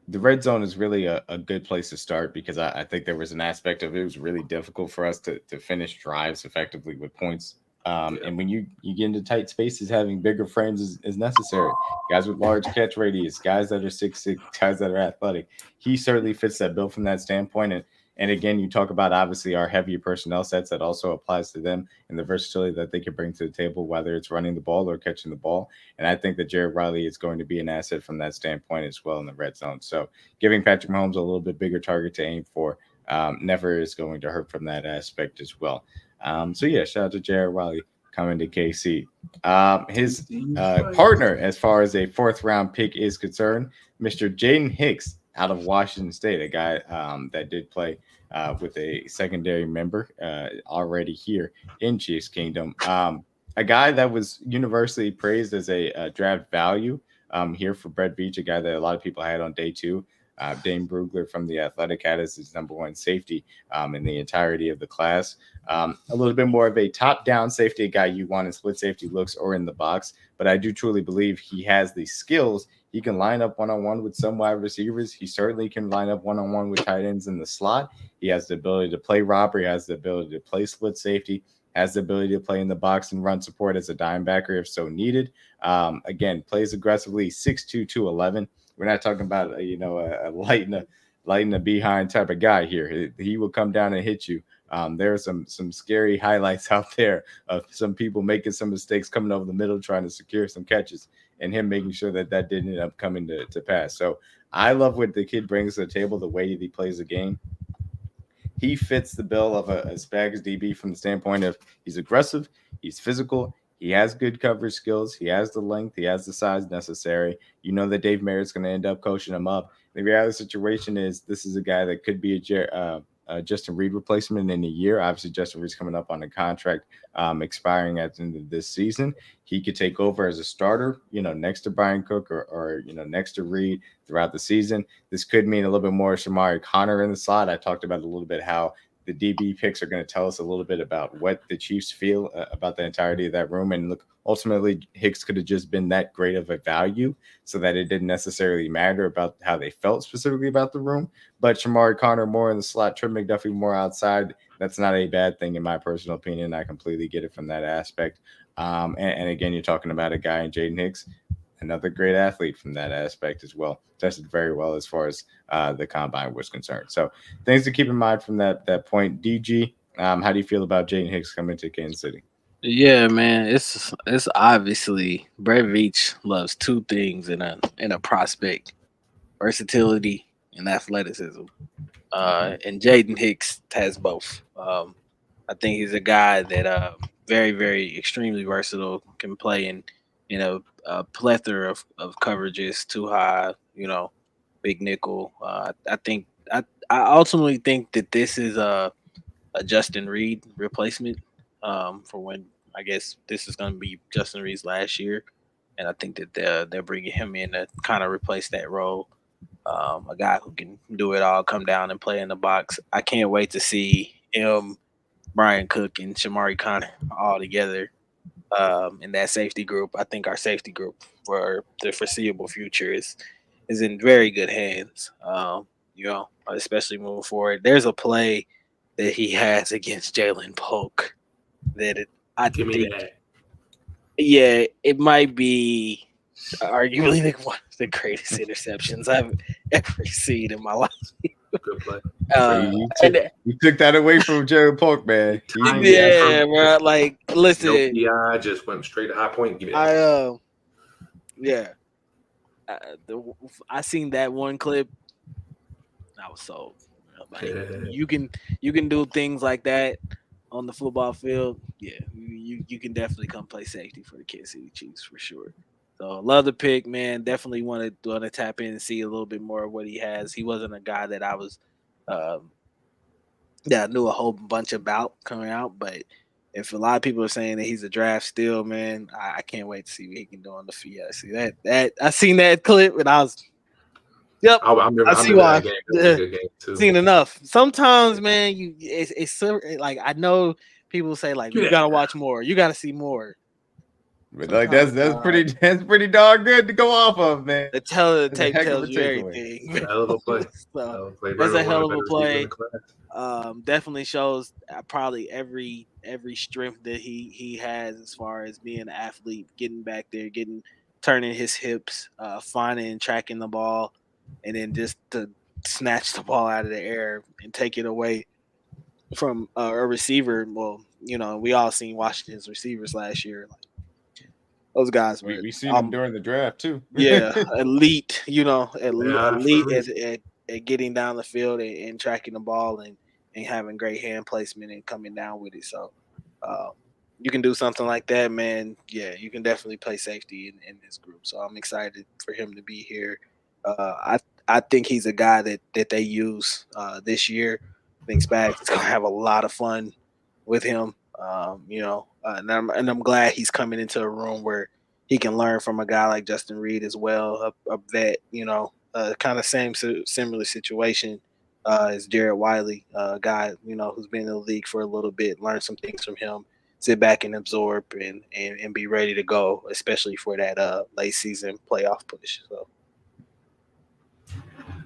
the red zone is really a good place to start because I think there was an aspect of it was really difficult for us to finish drives effectively with points. And when you get into tight spaces, having bigger frames is necessary. Guys with large catch radius, guys that are 6'6", guys that are athletic. He certainly fits that bill from that standpoint. And again, you talk about obviously our heavier personnel sets that also applies to them and the versatility that they can bring to the table, whether it's running the ball or catching the ball. And I think that Jared Wiley is going to be an asset from that standpoint as well in the red zone. So giving Patrick Mahomes a little bit bigger target to aim for never is going to hurt from that aspect as well. So yeah, shout out to Jared Wiley coming to KC. His partner, as far as a 4th round pick is concerned, Mr. Jaden Hicks out of Washington State, a guy that did play with a secondary member already here in Chiefs Kingdom. A guy that was universally praised as a draft value here for Brett Veach, a guy that a lot of people had on day 2. Dane Brugler from The Athletic had as his number 1 safety in the entirety of the class. A little bit more of a top-down safety, a guy you want in split safety looks or in the box. But I do truly believe he has the skills. He can line up one-on-one with some wide receivers. He certainly can line up one-on-one with tight ends in the slot. He has the ability to play robber. He has the ability to play split safety. Has the ability to play in the box and run support as a dime backer if so needed. Again, plays aggressively, 6'2", 211. We're not talking about a lighten a behind type of guy here. He will come down and hit you. There are some scary highlights out there of some people making some mistakes coming over the middle trying to secure some catches and him making sure that didn't end up coming to pass. So I love what the kid brings to the table, the way that he plays the game. He fits the bill of a Spags DB from the standpoint of he's aggressive, he's physical, he has good coverage skills, he has the length, he has the size necessary. You know that Dave Merritt's going to end up coaching him up. The reality of the situation is this is a guy that could be a Justin Reed replacement in a year. Obviously, Justin Reed's coming up on a contract expiring at the end of this season. He could take over as a starter, next to Brian Cook or next to Reed throughout the season. This could mean a little bit more Shamari Connor in the slot. I talked about a little bit how the DB picks are going to tell us a little bit about what the Chiefs feel about the entirety of that room. And look, ultimately, Hicks could have just been that great of a value so that it didn't necessarily matter about how they felt specifically about the room. But Shamari Connor more in the slot, Trent McDuffie more outside. That's not a bad thing in my personal opinion. I completely get it from that aspect. And again, you're talking about a guy in Jaden Hicks, another great athlete from that aspect as well. Tested very well as far as the combine was concerned. So things to keep in mind from that point. DG, how do you feel about Jaden Hicks coming to Kansas City? Yeah, man, it's obviously Brett Veach loves 2 things in a prospect: versatility and athleticism. And Jaden Hicks has both. I think he's a guy that very, very extremely versatile, can play in a plethora of coverages, too high, big nickel. I ultimately think that this is a Justin Reed replacement for when I guess this is going to be Justin Reed's last year, and I think that they're bringing him in to kind of replace that role. A guy who can do it all, come down and play in the box. I can't wait to see him, Brian Cook, and Shamari Connor all together in that safety group. I think our safety group for the foreseeable future is in very good hands. Especially moving forward. There's a play that he has against Jalen Polk that I Give me think, that. yeah, it might be arguably one of the greatest interceptions I've ever seen in my life. Good play. You took that away from Jared Polk, man. Yeah, bro. Like, listen, no PI, just went straight to high point. Give me that. I seen that one clip. I was sold. Like, you can do things like that on the football field. Yeah, you can definitely come play safety for the Kansas City Chiefs for sure. So love the pick, man. Definitely want to tap in and see a little bit more of what he has. He wasn't a guy that I was that I knew a whole bunch about coming out, but if a lot of people are saying that he's a draft steal, man, I can't wait to see what he can do on the field. See that I seen that clip and I was, yep. I see why. That game. It was a good game too. Seen enough. Sometimes, man, it's like I know people say like you gotta watch more, you gotta see more. But like that's pretty darn good to go off of, man. The tape tells you everything. Hell of a play. That's a hell of a play. Definitely shows probably every strength that he has as far as being an athlete, getting back there, turning his hips, finding and tracking the ball, and then just to snatch the ball out of the air and take it away from a receiver. Well, we all seen Washington's receivers last year. Like, those guys were. We seen them during the draft too. Yeah, elite. Elite at getting down the field and tracking the ball and having great hand placement and coming down with it. So you can do something like that, man. Yeah, you can definitely play safety in this group. So I'm excited for him to be here. I think he's a guy that they use this year. I think Spags is gonna have a lot of fun with him. And I'm glad he's coming into a room where he can learn from a guy like Justin Reed as well, a vet. Kind of similar situation as Jared Wiley, a guy who's been in the league for a little bit. Learn some things from him, sit back and absorb, and be ready to go, especially for that late season playoff push. So.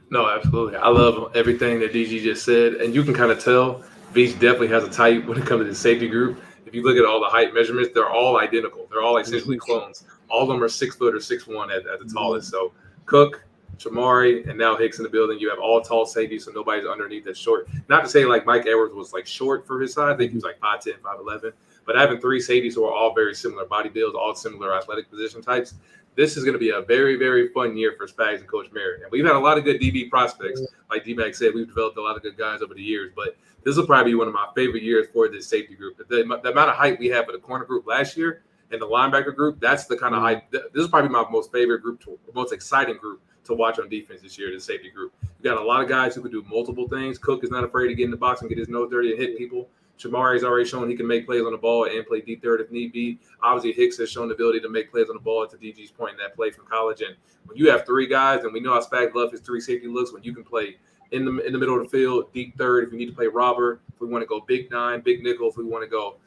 No, absolutely. I love everything that DG just said, and you can kind of tell Beach definitely has a type when it comes to the safety group. If you look at all the height measurements, they're all identical. They're all essentially clones. All of them are 6 foot or 6'1" at the tallest. So Cook, Chamari, and now Hicks in the building. You have all tall safeties, so nobody's underneath that short. Not to say like Mike Edwards was like short for his size. I think he was like 5'10", 5'11". But having 3 safeties who are all very similar body builds, all similar athletic position types, this is going to be a very, very fun year for Spags and Coach Merritt. And we've had a lot of good DB prospects. Like D-Mac said, we've developed a lot of good guys over the years. But this will probably be one of my favorite years for this safety group. The amount of height we had for the corner group last year and the linebacker group, that's the kind of height. This is probably my most favorite group, most exciting group to watch on defense this year, the safety group. You got a lot of guys who can do multiple things. Cook is not afraid to get in the box and get his nose dirty and hit people. Chamari's already shown he can make plays on the ball and play deep third if need be. Obviously, Hicks has shown the ability to make plays on the ball, to DG's point, in that play from college. And when you have 3 guys, and we know how Spags loves his 3 safety looks, when you can play in the middle of the field, deep third, if you need to play robber, if we want to go big 9, big nickel, if we want to go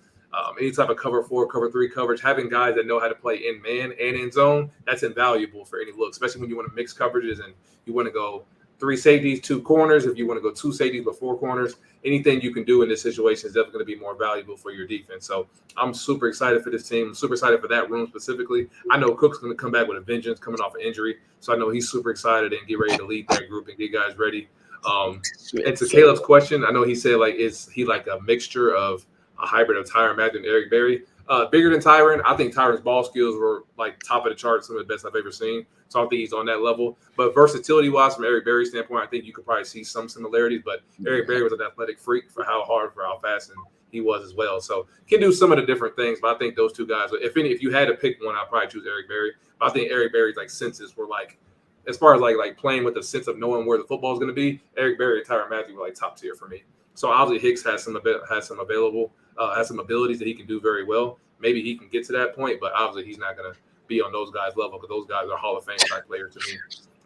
any type of cover 4, cover 3 coverage, having guys that know how to play in man and in zone, that's invaluable for any look, especially when you want to mix coverages and you want to go 3 safeties, 2 corners. If you want to go 2 safeties but 4 corners, anything you can do in this situation is definitely going to be more valuable for your defense. So I'm super excited for this team. I'm super excited for that room specifically. I know Cook's going to come back with a vengeance coming off an injury. So I know he's super excited and get ready to lead that group and get guys ready. And to Caleb's question, I know he said, like, is he like a mixture of a hybrid of Tyrann Mathieu and Eric Berry? Bigger than Tyrann. I think Tyrann's ball skills were like top of the charts, some of the best I've ever seen. So I don't think he's on that level. But versatility-wise, from Eric Berry's standpoint, I think you could probably see some similarities. But Eric Berry was an athletic freak for how fast and he was as well. So can do some of the different things. But I think those 2 guys, if you had to pick one, I'd probably choose Eric Berry. But I think Eric Berry's like senses were like, as far as like playing with the sense of knowing where the football is going to be, Eric Berry and Tyrann Mathieu were like top tier for me. So obviously Hicks has some abilities that he can do very well. Maybe he can get to that point, but obviously he's not going to be on those guys' level because those guys are Hall of Fame type players to me.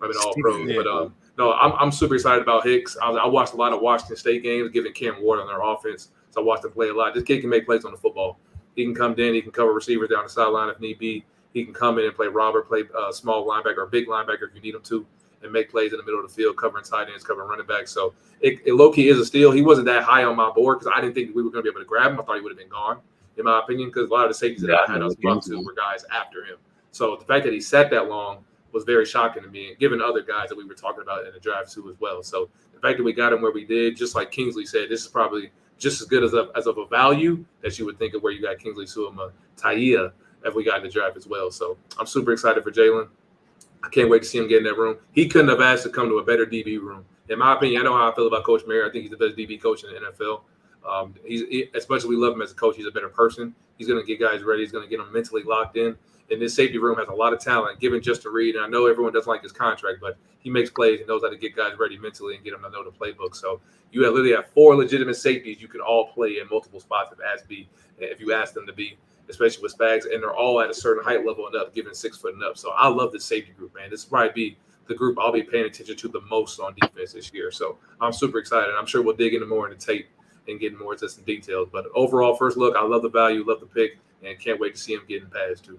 I mean, all pros. Yeah. But no, I'm super excited about Hicks. I watched a lot of Washington State games, giving Cam Ward on their offense. So I watched him play a lot. This kid can make plays on the football. He can come in, he can cover receivers down the sideline if need be. He can come in and play robber, play small linebacker or big linebacker if you need him to, and make plays in the middle of the field, covering tight ends, covering running backs. So it low-key is a steal. He wasn't that high on my board because I didn't think we were going to be able to grab him. I thought he would have been gone, in my opinion, because a lot of the safeties that I had us up to were guys after him. So the fact that he sat that long was very shocking to me, and given other guys that we were talking about in the draft too as well. So the fact that we got him where we did, just like Kingsley said, this is probably just as good as of a value that you would think of where you got Kingsley Taia if we got in the draft as well. So I'm super excited for Jalen. I can't wait to see him get in that room. He couldn't have asked to come to a better DB room. In my opinion, I know how I feel about Coach Mayer. I think he's the best DB coach in the NFL. As much as we love him as a coach, he's a better person. He's going to get guys ready. He's going to get them mentally locked in. And this safety room has a lot of talent, given Justin Reed. And I know everyone doesn't like his contract, but he makes plays and knows how to get guys ready mentally and get them to know the playbook. So you literally have 4 legitimate safeties you can all play in multiple spots if you ask them to be, especially with Spags. And they're all at a certain height level and up, given 6 foot and up. So I love this safety group, man. This will probably be the group I'll be paying attention to the most on defense this year. So I'm super excited. I'm sure we'll dig into more in the tape and get more into some details. But overall, first look, I love the value, love the pick, and can't wait to see him getting past too.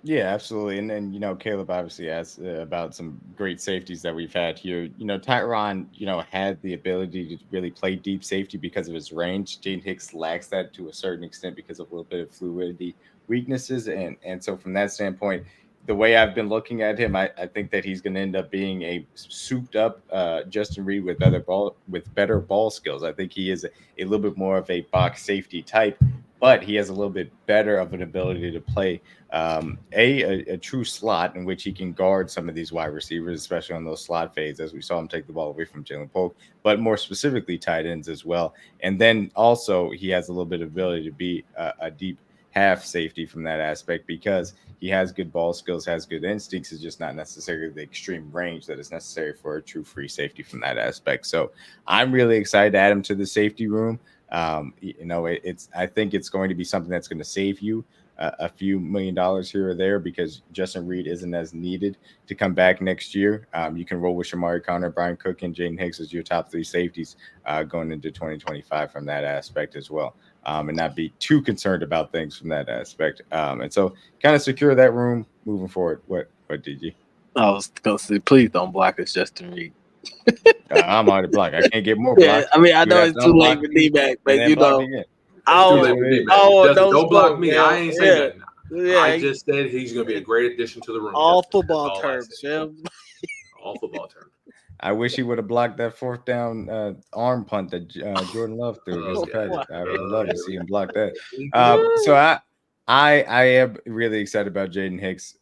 Yeah, absolutely. And then, Caleb obviously asked about some great safeties that we've had here. Tyron, had the ability to really play deep safety because of his range. Jaden Hicks lacks that to a certain extent because of a little bit of fluidity weaknesses. And so from that standpoint, the way I've been looking at him, I think that he's going to end up being a souped up Justin Reed with better ball skills. I think he is a little bit more of a box safety type, but he has a little bit better of an ability to play a true slot in which he can guard some of these wide receivers, especially on those slot fades, as we saw him take the ball away from Jalen Polk, but more specifically tight ends as well. And then also he has a little bit of ability to be a deep half safety from that aspect because he has good ball skills, has good instincts. It's just not necessarily the extreme range that is necessary for a true free safety from that aspect. So I'm really excited to add him to the safety room. I think it's going to be something that's going to save you a few $1 million here or there because Justin Reed isn't as needed to come back next year. You can roll with Shamari Connor, Brian Cook, and Jaden Hicks as your top 3 safeties going into 2025 from that aspect as well, and not be too concerned about things from that aspect. And so kind of secure that room moving forward. What did you? I was going to say, please don't block us, Justin Reed. I'm already blocked. I can't get more blocked. Yeah, I mean, I know it's too late for D-back, but don't block me. I ain't saying nothing. Yeah, I just said he's going to be a great addition to the room. All football terms, Jim. All football terms. I wish he would have blocked that 4th down arm punt that Jordan Love threw against the Packers. I would love to see him block that. So I am really excited about Jaden Hicks.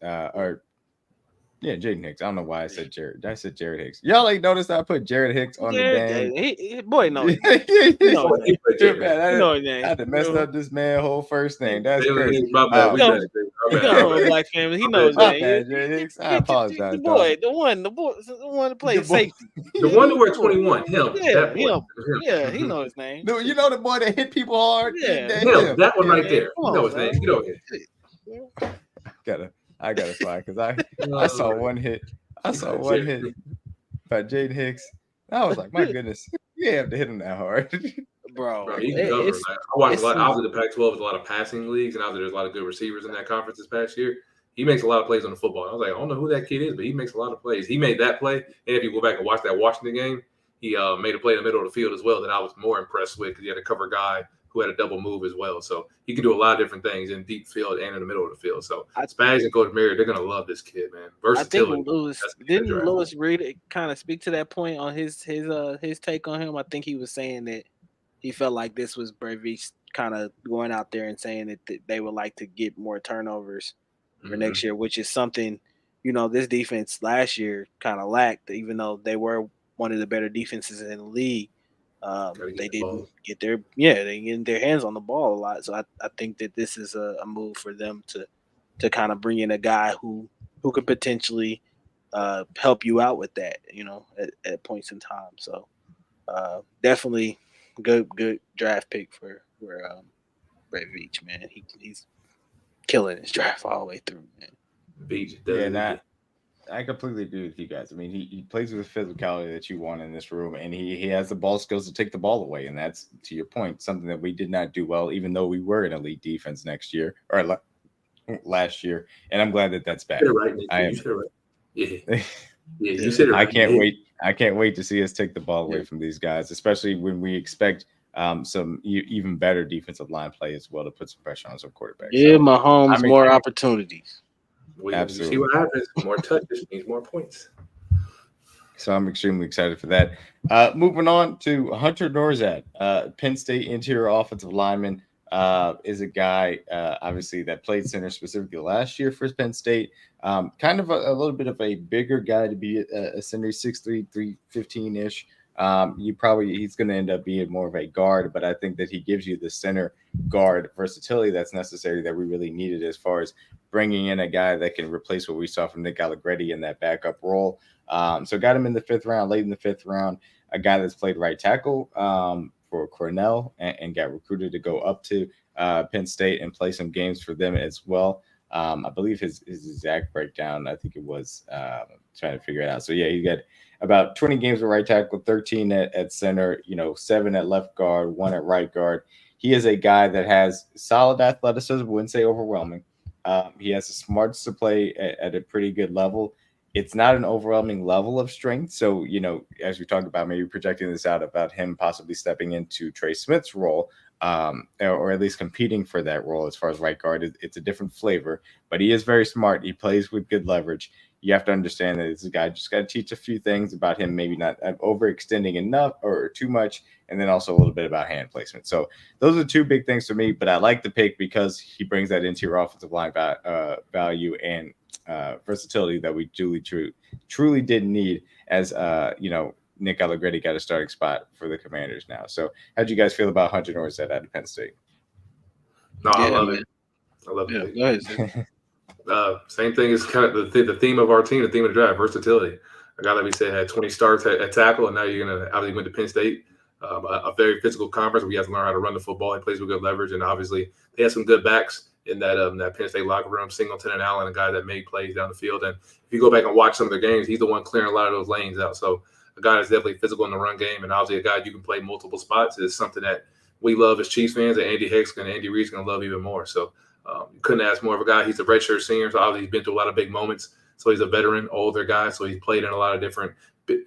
Jaden Hicks. I don't know why I said Jared. I said Jared Hicks. Y'all ain't noticed I put Jared Hicks on the dang. Boy, no. I had to mess up this man whole first name. That's crazy. Black family. He knows that. Jared Hicks. I apologize. The one to play safety. The one to wear 21. Him. Yeah, he knows his name. Dude, you know the boy that hit people hard? Yeah. That one right there. You know his name. Get over here. I gotta fly because I saw one hit. I saw one hit by Jaden Hicks. I was like, my goodness, you have to hit him that hard. Bro, you can cover. I watched a lot. I was in the Pac-12. There's a lot of passing leagues, and there's a lot of good receivers in that conference this past year. He makes a lot of plays on the football. I was like, I don't know who that kid is, but he makes a lot of plays. He made that play, and if you go back and watch that Washington game, he made a play in the middle of the field as well that I was more impressed with because he had a cover guy who had a double move as well. So he can do a lot of different things in deep field and in the middle of the field. So Spags and Coach Mayer, they're going to love this kid, man. Versatility. I think Lewis Reed kind of speak to that point on his take on him? I think he was saying that he felt like this was Breivik kind of going out there and saying that they would like to get more turnovers for next year, which is something, this defense last year kind of lacked, even though they were one of the better defenses in the league. They didn't get they get their hands on the ball a lot. So I think that this is a move for them to kind of bring in a guy who could potentially help you out with that, at points in time. So definitely good draft pick for Brett Veach, man. He's killing his draft all the way through, man. Beach, I completely agree with you guys. I mean, he plays with physicality that you want in this room, and he has the ball skills to take the ball away, and that's, to your point, something that we did not do well, even though we were an elite defense next year or last year. And I'm glad that that's back. You said it right, Nick. I You am. said it right. Yeah, yeah, you said it I right. can't Yeah. wait. I can't wait to see us take the ball away Yeah. from these guys, especially when we expect some even better defensive line play as well to put some pressure on some quarterbacks. Yeah, So Mahomes I'm more opportunities. You see absolutely. what happens. More touches means more points. So I'm extremely excited for that. Moving on to Hunter Dorzat, Penn State interior offensive lineman, is a guy obviously that played center specifically last year for Penn State. Kind of a little bit of a bigger guy to be a center, 6'3", 315 ish. He's going to end up being more of a guard, but I think that he gives you the center guard versatility that's necessary that we really needed as far as bringing in a guy that can replace what we saw from Nick Allegretti in that backup role. So got him in the 5th round, late in the 5th round, a guy that's played right tackle for Cornell and got recruited to go up to Penn State and play some games for them as well. I believe his exact breakdown, I think it was trying to figure it out. So yeah, he got about 20 games at right tackle, 13 at center, 7 at left guard, 1 at right guard. He is a guy that has solid athleticism, wouldn't say overwhelming. He has the smarts to play at a pretty good level. It's not an overwhelming level of strength. So, as we talked about, maybe projecting this out about him possibly stepping into Trey Smith's role, or at least competing for that role as far as right guard. It's a different flavor, but he is very smart. He plays with good leverage. You have to understand that this guy just got to teach a few things about him, maybe not overextending enough or too much, and then also a little bit about hand placement. So those are 2 big things for me, but I like the pick because he brings that interior offensive line value and versatility that we truly didn't need as Nick Allegretti got a starting spot for the Commanders now. So how'd you guys feel about Hunter Northside out of Penn State? No, I Yeah, love man. it. I love Yeah, it. go ahead, Sid. Same thing is kind of the theme of our team, the theme of the draft, versatility. A guy that we said had 20 starts at tackle, and now you're going to obviously went to Penn State, a very physical conference where he has to learn how to run the football. He plays with good leverage, and obviously they had some good backs in that Penn State locker room. Singleton and Allen, a guy that made plays down the field. And if you go back and watch some of their games, he's the one clearing a lot of those lanes out. So a guy that's definitely physical in the run game, and obviously a guy you can play multiple spots is something that we love as Chiefs fans, and Andy Hicks and Andy Reid's going to love even more. So you couldn't ask more of a guy. He's a redshirt senior, so obviously he's been through a lot of big moments. So he's a veteran, older guy. So he's played in a lot of different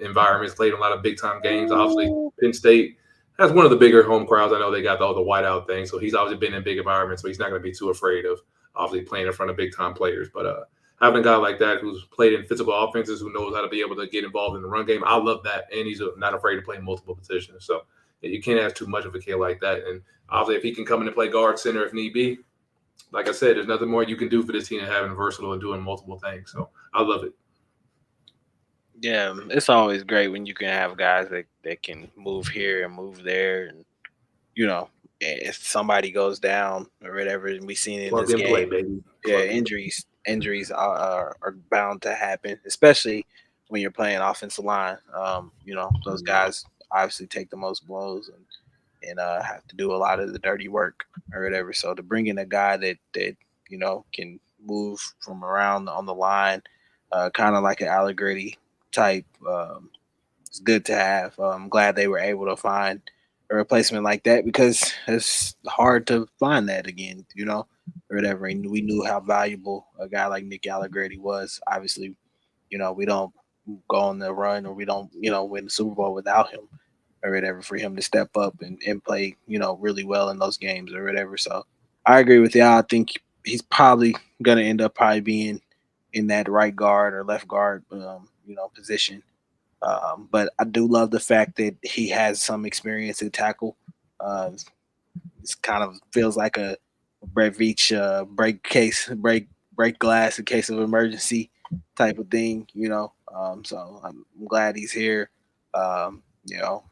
environments, played in a lot of big-time games. Obviously, Penn State has one of the bigger home crowds. I know they got all the whiteout thing, so he's obviously been in big environments, so he's not going to be too afraid of obviously playing in front of big-time players. But having a guy like that who's played in physical offenses, who knows how to be able to get involved in the run game, I love that. And he's not afraid to play multiple positions. So yeah, you can't ask too much of a kid like that. And obviously, if he can come in and play guard center if need be, like I said, there's nothing more you can do for this team than having versatile and doing multiple things. So I love it. Yeah, it's always great when you can have guys that can move here and move there, and if somebody goes down or whatever, and we seen it in Plug this and play, game. baby. Yeah, Plug and injuries are bound to happen, especially when you're playing offensive line. Those guys obviously take the most blows and have to do a lot of the dirty work or whatever. So to bring in a guy that can move from around on the line, kind of like an Allegretti type, it's good to have. I'm glad they were able to find a replacement like that because it's hard to find that again, or whatever. And we knew how valuable a guy like Nick Allegretti was. Obviously, we don't go on the run or we don't, win the Super Bowl without him or whatever, for him to step up and play, really well in those games or whatever. So I agree with y'all. I think he's probably going to end up being in that right guard or left guard, position. But I do love the fact that he has some experience in tackle. It's kind of feels like a Brett Veach break glass in case of emergency type of thing, So I'm glad he's here. Um, you know,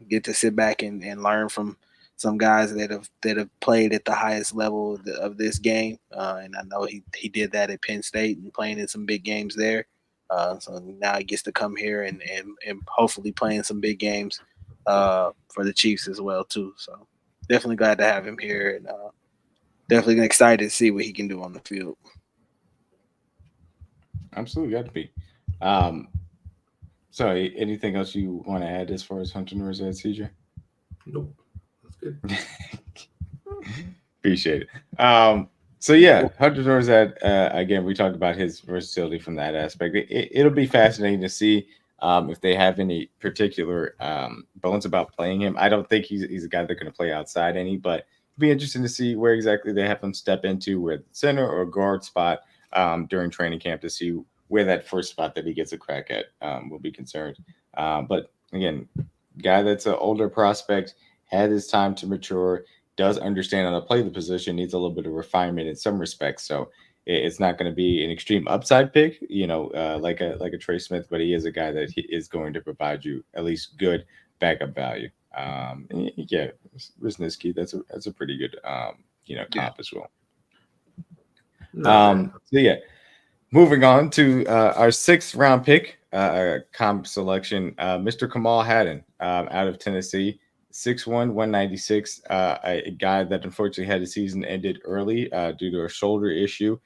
get to sit back and learn from some guys that have played at the highest level of this game. And I know he did that at Penn State and playing in some big games there. So now he gets to come here and hopefully playing some big games for the Chiefs as well too. So definitely glad to have him here and definitely excited to see what he can do on the field. Absolutely got to be. So anything else you want to add as far as Hunter Norzad, CJ? Nope. That's good. Appreciate it. So yeah, Hunter Norzad, again, we talked about his versatility from that aspect. It'll be fascinating to see if they have any particular bones about playing him. I don't think he's a guy that's going to play outside any, but it'll be interesting to see where exactly they have him step into, where the center or guard spot during training camp, to see where that first spot that he gets a crack at will be concerned. But again, guy that's an older prospect, had his time to mature, does understand how to play the position, needs a little bit of refinement in some respects. So it's not going to be an extreme upside pick, like a Trey Smith, but he is a guy that he is going to provide you at least good backup value. Yeah, Wisniewski, that's a pretty good comp as well. So yeah, moving on to our 6th round pick, comp selection, Mr. Kamal Haddon out of Tennessee. 6'1", 196, a guy that unfortunately had his season ended early due to a shoulder issue.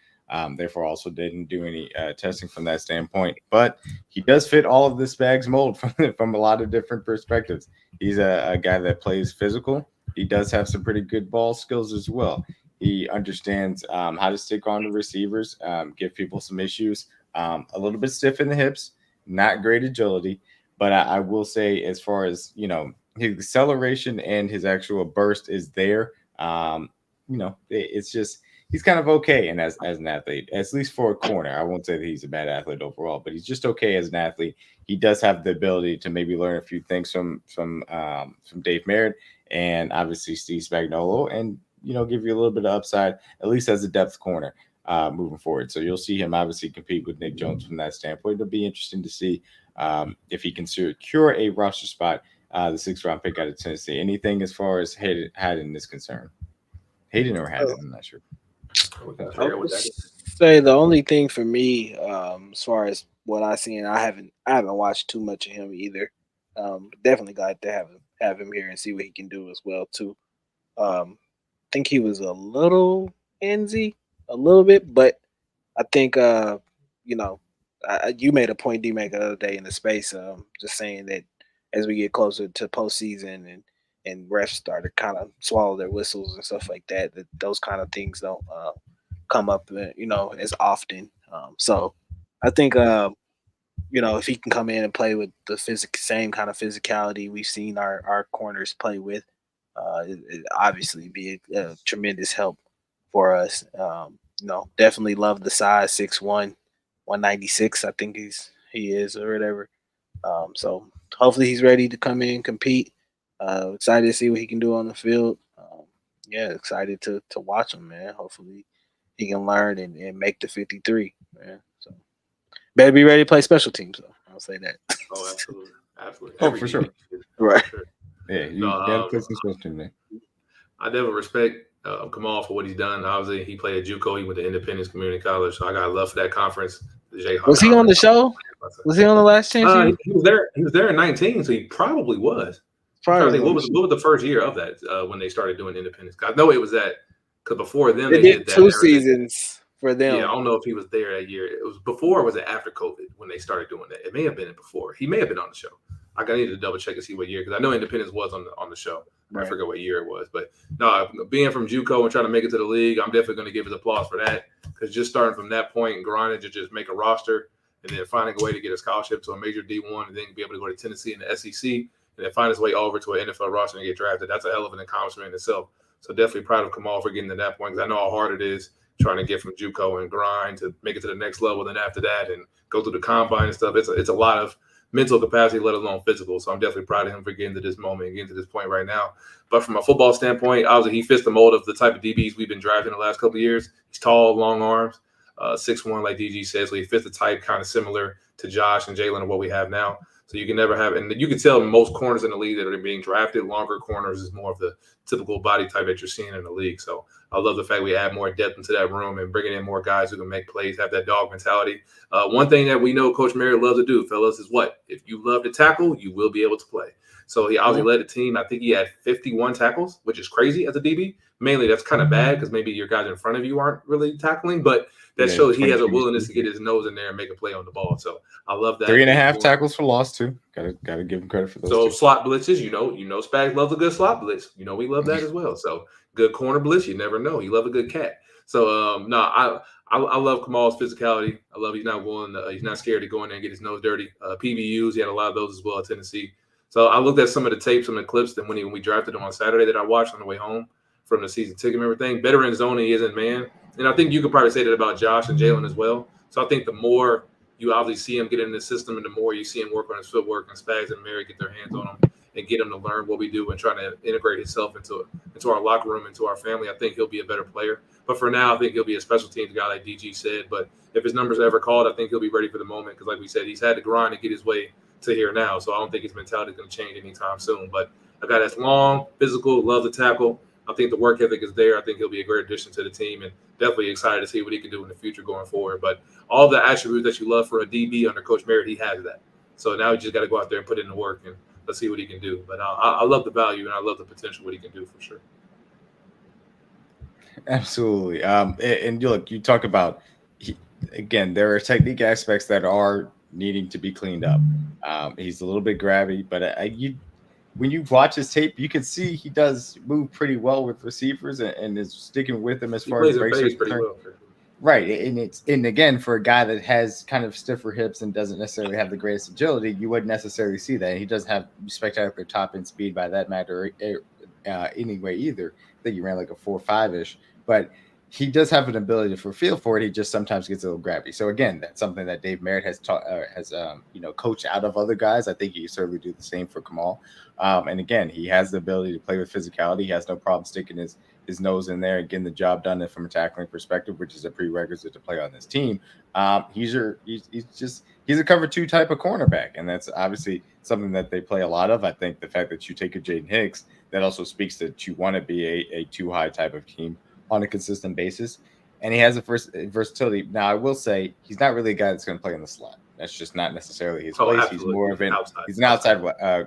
Therefore, also didn't do any testing from that standpoint. But he does fit all of this bag's mold from a lot of different perspectives. He's a guy that plays physical. He does have some pretty good ball skills as well. He understands how to stick on to receivers, give people some issues. A little bit stiff in the hips, not great agility. But I will say, as far as, his acceleration and his actual burst is there. It's just he's kind of okay, and as an athlete, at least for a corner. I won't say that he's a bad athlete overall, but he's just okay as an athlete. He does have the ability to maybe learn a few things from Dave Merritt and obviously Steve Spagnuolo, and give you a little bit of upside, at least as a depth corner moving forward. So you'll see him obviously compete with Nick Jones from that standpoint. It'll be interesting to see if he can secure a roster spot. The 6th round pick out of Tennessee. Anything as far as Haddon is concerned? Hayden or Haddon? I'm not sure. I would say the only thing for me, as far as what I've seen, I haven't watched too much of him either. Definitely glad to have him here and see what he can do as well too. I think he was a little handsy, a little bit, but I think you made a point, D-Mac, the other day in the space, just saying that as we get closer to postseason and refs start to kind of swallow their whistles and stuff like that, that those kind of things don't come up, as often. So I think, if he can come in and play with the same kind of physicality we've seen our corners play with, it obviously be a tremendous help for us. Definitely love the size, 6'1", 196. I think he is or whatever. So hopefully he's ready to come in and compete. Excited to see what he can do on the field. Excited to watch him, man. Hopefully he can learn and make the 53, man. So better be ready to play special teams, though. I'll say that. Oh, absolutely. Oh, for sure. Right. Sure. Yeah, you gotta play some special teams, man. I definitely respect Kamal for what he's done. Obviously, he played at JUCO. He went to Independence Community College, so I got love for that conference. Was he on the show? Was he on the last chance? He was there. He was there in 19, so he probably was. What was the first year of that when they started doing Independence? I know it was that because before them they did 2 seasons for them. Yeah, I don't know if he was there that year. It was before or was it after COVID when they started doing that? It may have been before. He may have been on the show. I need to double check and see what year, because I know Independence was on the show. Right. I forget what year it was, but no, being from JUCO and trying to make it to the league, I'm definitely going to give his applause for that, because just starting from that point and grinding to just make a roster and then finding a way to get a scholarship to a major D1 and then be able to go to Tennessee and the SEC and then find his way over to an NFL roster and get drafted. That's a hell of an accomplishment in itself. So definitely proud of Kamal for getting to that point, because I know how hard it is trying to get from JUCO and grind to make it to the next level. Then after that and go through the combine and stuff, it's a lot of mental capacity, let alone physical. So I'm definitely proud of him for getting to this moment and getting to this point right now. But from a football standpoint, obviously he fits the mold of the type of DBs we've been drafting the last couple of years. He's tall, long arms, 6'1", like DG says. So he fits the type kind of similar to Josh and Jalen and what we have now. So you can never have, and you can tell most corners in the league that are being drafted, longer corners is more of the typical body type that you're seeing in the league. So I love the fact we add more depth into that room and bringing in more guys who can make plays, have that dog mentality. One thing that we know Coach Merritt loves to do, fellas, is what? If you love to tackle, you will be able to play. So he obviously led the team. I think he had 51 tackles, which is crazy as a DB. Mainly that's kind of bad because maybe your guys in front of you aren't really tackling, but that Yeah, shows he has a 22 willingness to get his nose in there and make a play on the ball. So I love that. 3.5 tackles for loss too. Gotta give him credit for those. So two. slot blitzes, Spags loves a good slot blitz. We love that as well. So good corner blitz, you never know. You love a good cat. So no, I love Kamal's physicality. I love he's not scared to go in there and get his nose dirty. PBUs, he had a lot of those as well at Tennessee. So I looked at some of the tapes, some of the clips that when we drafted him on Saturday that I watched on the way home from the season ticket and everything. Better in zone than he is in man. And I think you could probably say that about Josh and Jalen as well. So I think the more you obviously see him get in the system, and the more you see him work on his footwork, and Spags and Mary get their hands on him and get him to learn what we do and trying to integrate himself into our locker room, into our family, I think he'll be a better player. But for now, I think he'll be a special teams guy like DG said. But if his numbers are ever called, I think he'll be ready for the moment because, like we said, he's had to grind to get his way to here now. So I don't think his mentality is going to change anytime soon. But a guy that's long, physical, love to tackle. I think the work ethic is there. I think he'll be a great addition to the team, and definitely excited to see what he can do in the future going forward. But all the attributes that you love for a DB under Coach Merritt, he has that. So now you just got to go out there and put in the work, and let's see what he can do. But I love the value, and I love the potential what he can do for sure. Absolutely. And look, you talk about again, there are technique aspects that are needing to be cleaned up. He's a little bit grabby, but when you watch his tape, you can see he does move pretty well with receivers and is sticking with them as far as breaks are concerned. Right, and again, for a guy that has kind of stiffer hips and doesn't necessarily have the greatest agility, you wouldn't necessarily see that. He doesn't have spectacular top end speed by that matter anyway either. I think he ran like a 4.5-ish, but he does have an ability for feel for it. He just sometimes gets a little grabby. So again, that's something that Dave Merritt has taught, coached out of other guys. I think he certainly do the same for Kamal. And again, he has the ability to play with physicality. He has no problem sticking his nose in there and getting the job done from a tackling perspective, which is a prerequisite to play on this team. He's a cover 2 type of cornerback, and that's obviously something that they play a lot of. I think the fact that you take a Jaden Hicks, that also speaks that you want to be a 2-high type of team on a consistent basis, and he has a versatility. Now, I will say he's not really a guy that's going to play in the slot. That's just not necessarily his place. Absolutely. He's more of an outside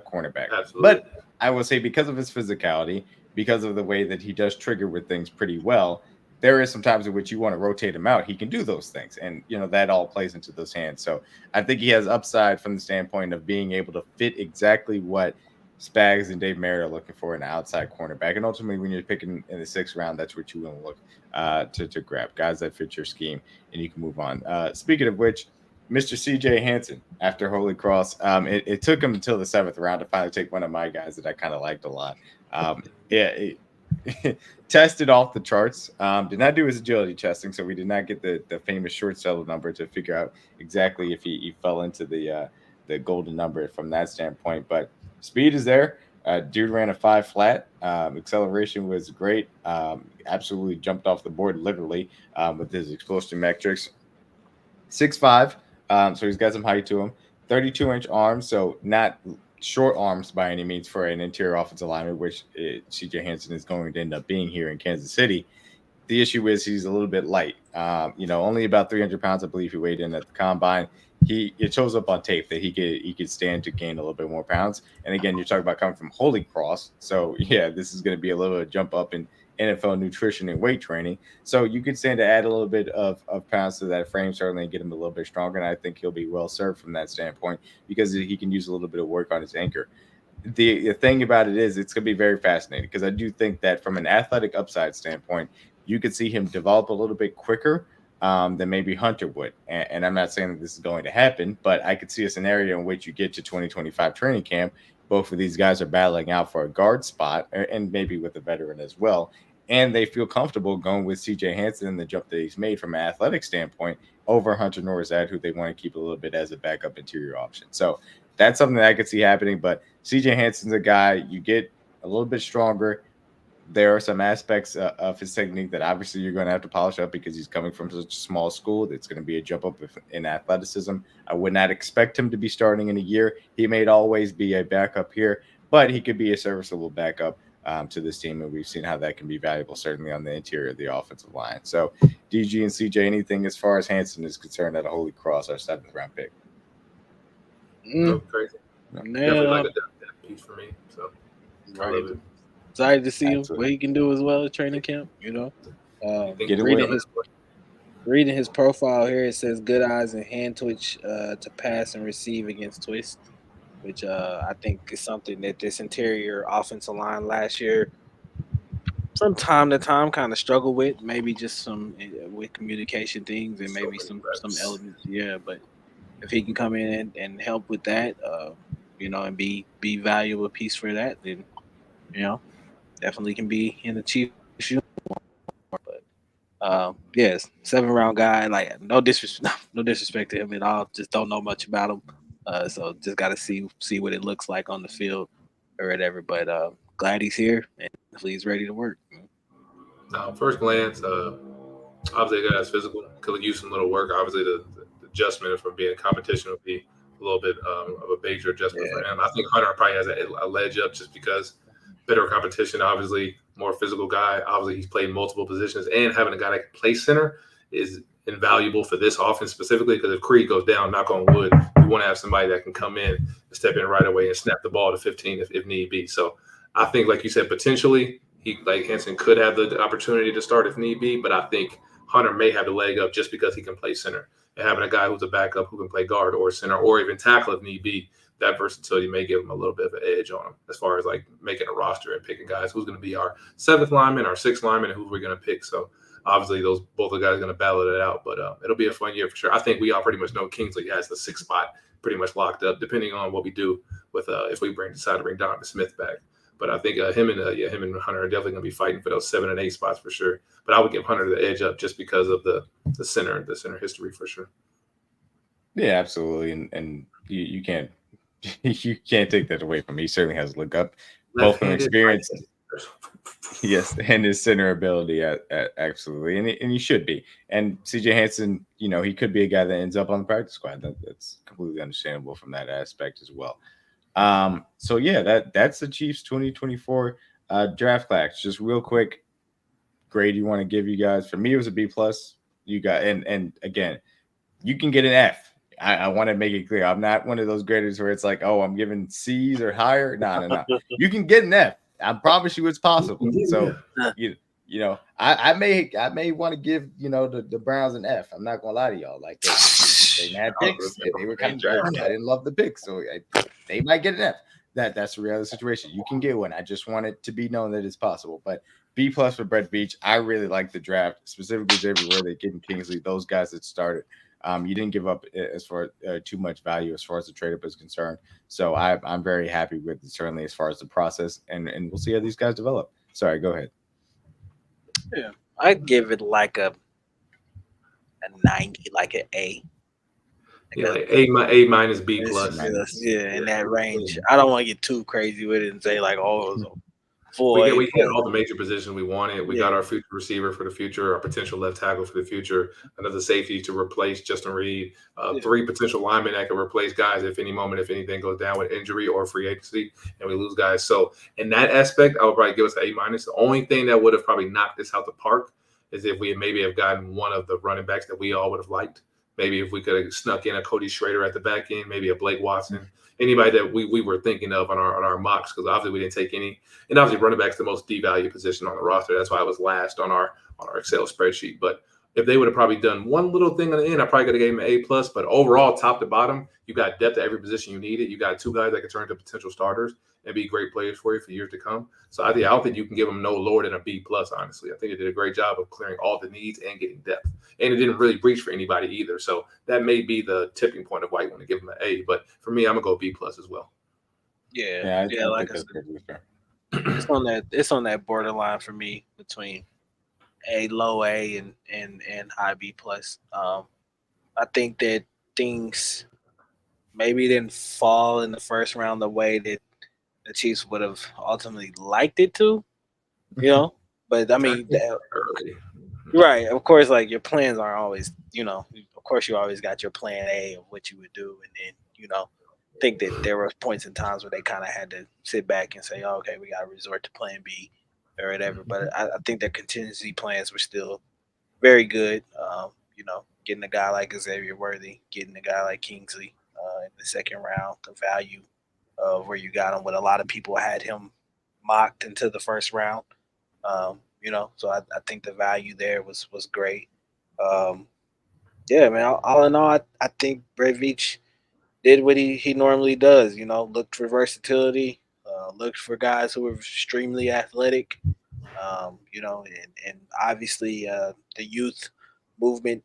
cornerback. Absolutely. But I will say because of his physicality, because of the way that he does trigger with things pretty well, there is some times in which you want to rotate him out. He can do those things, and that all plays into those hands. So I think he has upside from the standpoint of being able to fit exactly what Spags and Dave Merritt are looking for an outside cornerback. And ultimately, when you're picking in the 6th round, that's what you want to look to grab, guys that fit your scheme, and you can move on. Speaking of which, Mr. CJ Hansen, after Holy Cross, it took him until the 7th round to finally take one of my guys that I kind of liked a lot. Tested off the charts. Did not do his agility testing, so we did not get the famous short seller number to figure out exactly if he fell into the golden number from that standpoint. But speed is there. Dude ran a 5 flat. Acceleration was great. Absolutely jumped off the board literally with his explosive metrics. 6'5", so he's got some height to him. 32-inch arms, so not short arms by any means for an interior offensive lineman, which CJ Hansen is going to end up being here in Kansas City. The issue is he's a little bit light. Only about 300 pounds, I believe he weighed in at the combine. It shows up on tape that he could stand to gain a little bit more pounds. And again, you're talking about coming from Holy Cross, so yeah, this is going to be a little jump up in NFL nutrition and weight training. So you could stand to add a little bit of pounds to that frame, certainly, and get him a little bit stronger. And I think he'll be well served from that standpoint because he can use a little bit of work on his anchor. The thing about it is it's going to be very fascinating because I do think that from an athletic upside standpoint, you could see him develop a little bit quicker than maybe Hunter would. And I'm not saying that this is going to happen, but I could see a scenario in which you get to 2025 training camp. Both of these guys are battling out for a guard spot and maybe with a veteran as well. And they feel comfortable going with CJ Hansen and the jump that he's made from an athletic standpoint over Hunter Norzad, who they want to keep a little bit as a backup interior option. So that's something that I could see happening. But CJ Hansen's a guy you get a little bit stronger. There are some aspects of his technique that obviously you're going to have to polish up because he's coming from such a small school. It's going to be a jump up in athleticism. I would not expect him to be starting in a year. He may always be a backup here, but he could be a serviceable backup to this team, and we've seen how that can be valuable, certainly on the interior of the offensive line. So DG and CJ, anything as far as Hansen is concerned at a Holy Cross, our 7th round pick? Crazy. Definitely like a depth piece for me. So I love it. Excited to see him what he can do as well at training camp. Get away. Reading his profile here, it says good eyes and hand twitch to pass and receive against twist, which I think is something that this interior offensive line last year, from time to time, kind of struggle with. Maybe just some with communication things and So maybe many some reps. elements. Yeah, but if he can come in and help with that, and be valuable piece for that, then you know definitely can be in the Chiefs uniform. But yes, 7th round guy. Like no disrespect, no disrespect to him at all. Just don't know much about him. So just got to see what it looks like on the field or whatever. But glad he's here and hopefully he's ready to work. Now, first glance, obviously, the guy's physical. Could use some little work. Obviously, the adjustment from being in competition would be a little bit of a major adjustment for Yeah, him. I think Hunter probably has a ledge up just because better competition. Obviously, more physical guy. Obviously, he's played multiple positions, and having a guy that can play center is invaluable for this offense specifically. Because if Creed goes down, knock on wood, we want to have somebody that can come in and step in right away and snap the ball to 15 if need be. So I think, like you said, potentially he like Henson could have the opportunity to start if need be, but I think Hunter may have the leg up just because he can play center. And having a guy who's a backup who can play guard or center or even tackle if need be, that versatility may give him a little bit of an edge on him as far as like making a roster and picking guys. Who's going to be our 7th lineman, our 6th lineman, and who we're going to pick. So obviously those both the guys are going to battle it out, but it'll be a fun year for sure. I think we all pretty much know Kingsley has the 6th spot pretty much locked up, depending on what we do with if we decide to bring Donovan Smith back. But I think him and Hunter are definitely going to be fighting for those 7 and 8 spots for sure. But I would give Hunter the edge up just because of the center history for sure. Yeah, absolutely, and you can't you can't take that away from him. He certainly has a look up, both from experience, yes, and his center ability. Absolutely, and he should be. And CJ Hansen, he could be a guy that ends up on the practice squad. That's completely understandable from that aspect as well. So yeah, that's the Chiefs 2024 draft class. Just real quick, grade you want to give you guys. For me, it was a B plus. You got and again, you can get an F. I want to make it clear. I'm not one of those graders where it's like, oh, I'm giving C's or higher. No. You can get an F. I promise you it's possible. So I may want to give the Browns an F. I'm not gonna lie to y'all. Like they had picks. They were kind of trash. I didn't love the picks, so they might get an F. That's the reality situation. You can get one. I just want it to be known that it's possible. But B plus for Brett Beach. I really like the draft, specifically Xavier Worthy, getting Kingsley, those guys that started. You didn't give up as far too much value as far as the trade up is concerned. So I'm very happy with it, certainly as far as the process, and we'll see how these guys develop. Sorry, go ahead. Yeah, I'd give it like a 90, like an A. Yeah, like A minus B plus. Yeah, in that range. I don't want to get too crazy with it and say like, oh, it was a full A. We hit all the major positions we wanted. We got our future receiver for the future, our potential left tackle for the future, another safety to replace Justin Reed, 3 potential linemen that can replace guys if any moment, if anything goes down with injury or free agency, and we lose guys. So in that aspect, I would probably give us an A minus. The only thing that would have probably knocked this out the park is if we had maybe have gotten one of the running backs that we all would have liked. Maybe if we could have snuck in a Cody Schrader at the back end, maybe a Blake Watson, anybody that we were thinking of on our mocks, because obviously we didn't take any. And obviously running back's the most devalued position on the roster. That's why it was last on our Excel spreadsheet. But if they would have probably done one little thing on the end, I probably could have gave them an A plus. But overall, top to bottom, you got depth at every position you needed. You got 2 guys that can turn into potential starters and be great players for you for years to come. So I don't think you can give them no lower than a B plus. Honestly, I think they did a great job of clearing all the needs and getting depth. And it didn't really reach for anybody either. So that may be the tipping point of why you want to give them an A. But for me, I'm gonna go B plus as well. Yeah, like I said, it's on that borderline for me between a low A and high B plus. I think that things maybe didn't fall in the first round the way that the Chiefs would have ultimately liked it to, But I mean, right? Of course, like your plans aren't always, Of course, you always got your plan A of what you would do, and then think that there were points in times where they kind of had to sit back and say, oh, okay, we got to resort to plan B or whatever. But I think their contingency plans were still very good. Getting a guy like Xavier Worthy, getting a guy like Kingsley in the second round, the value of where you got him when a lot of people had him mocked into the first round. So I think the value there was great. Yeah, man. All in all, I think Breivich did what he normally does. Looked for versatility, looked for guys who were extremely athletic. And obviously the youth movement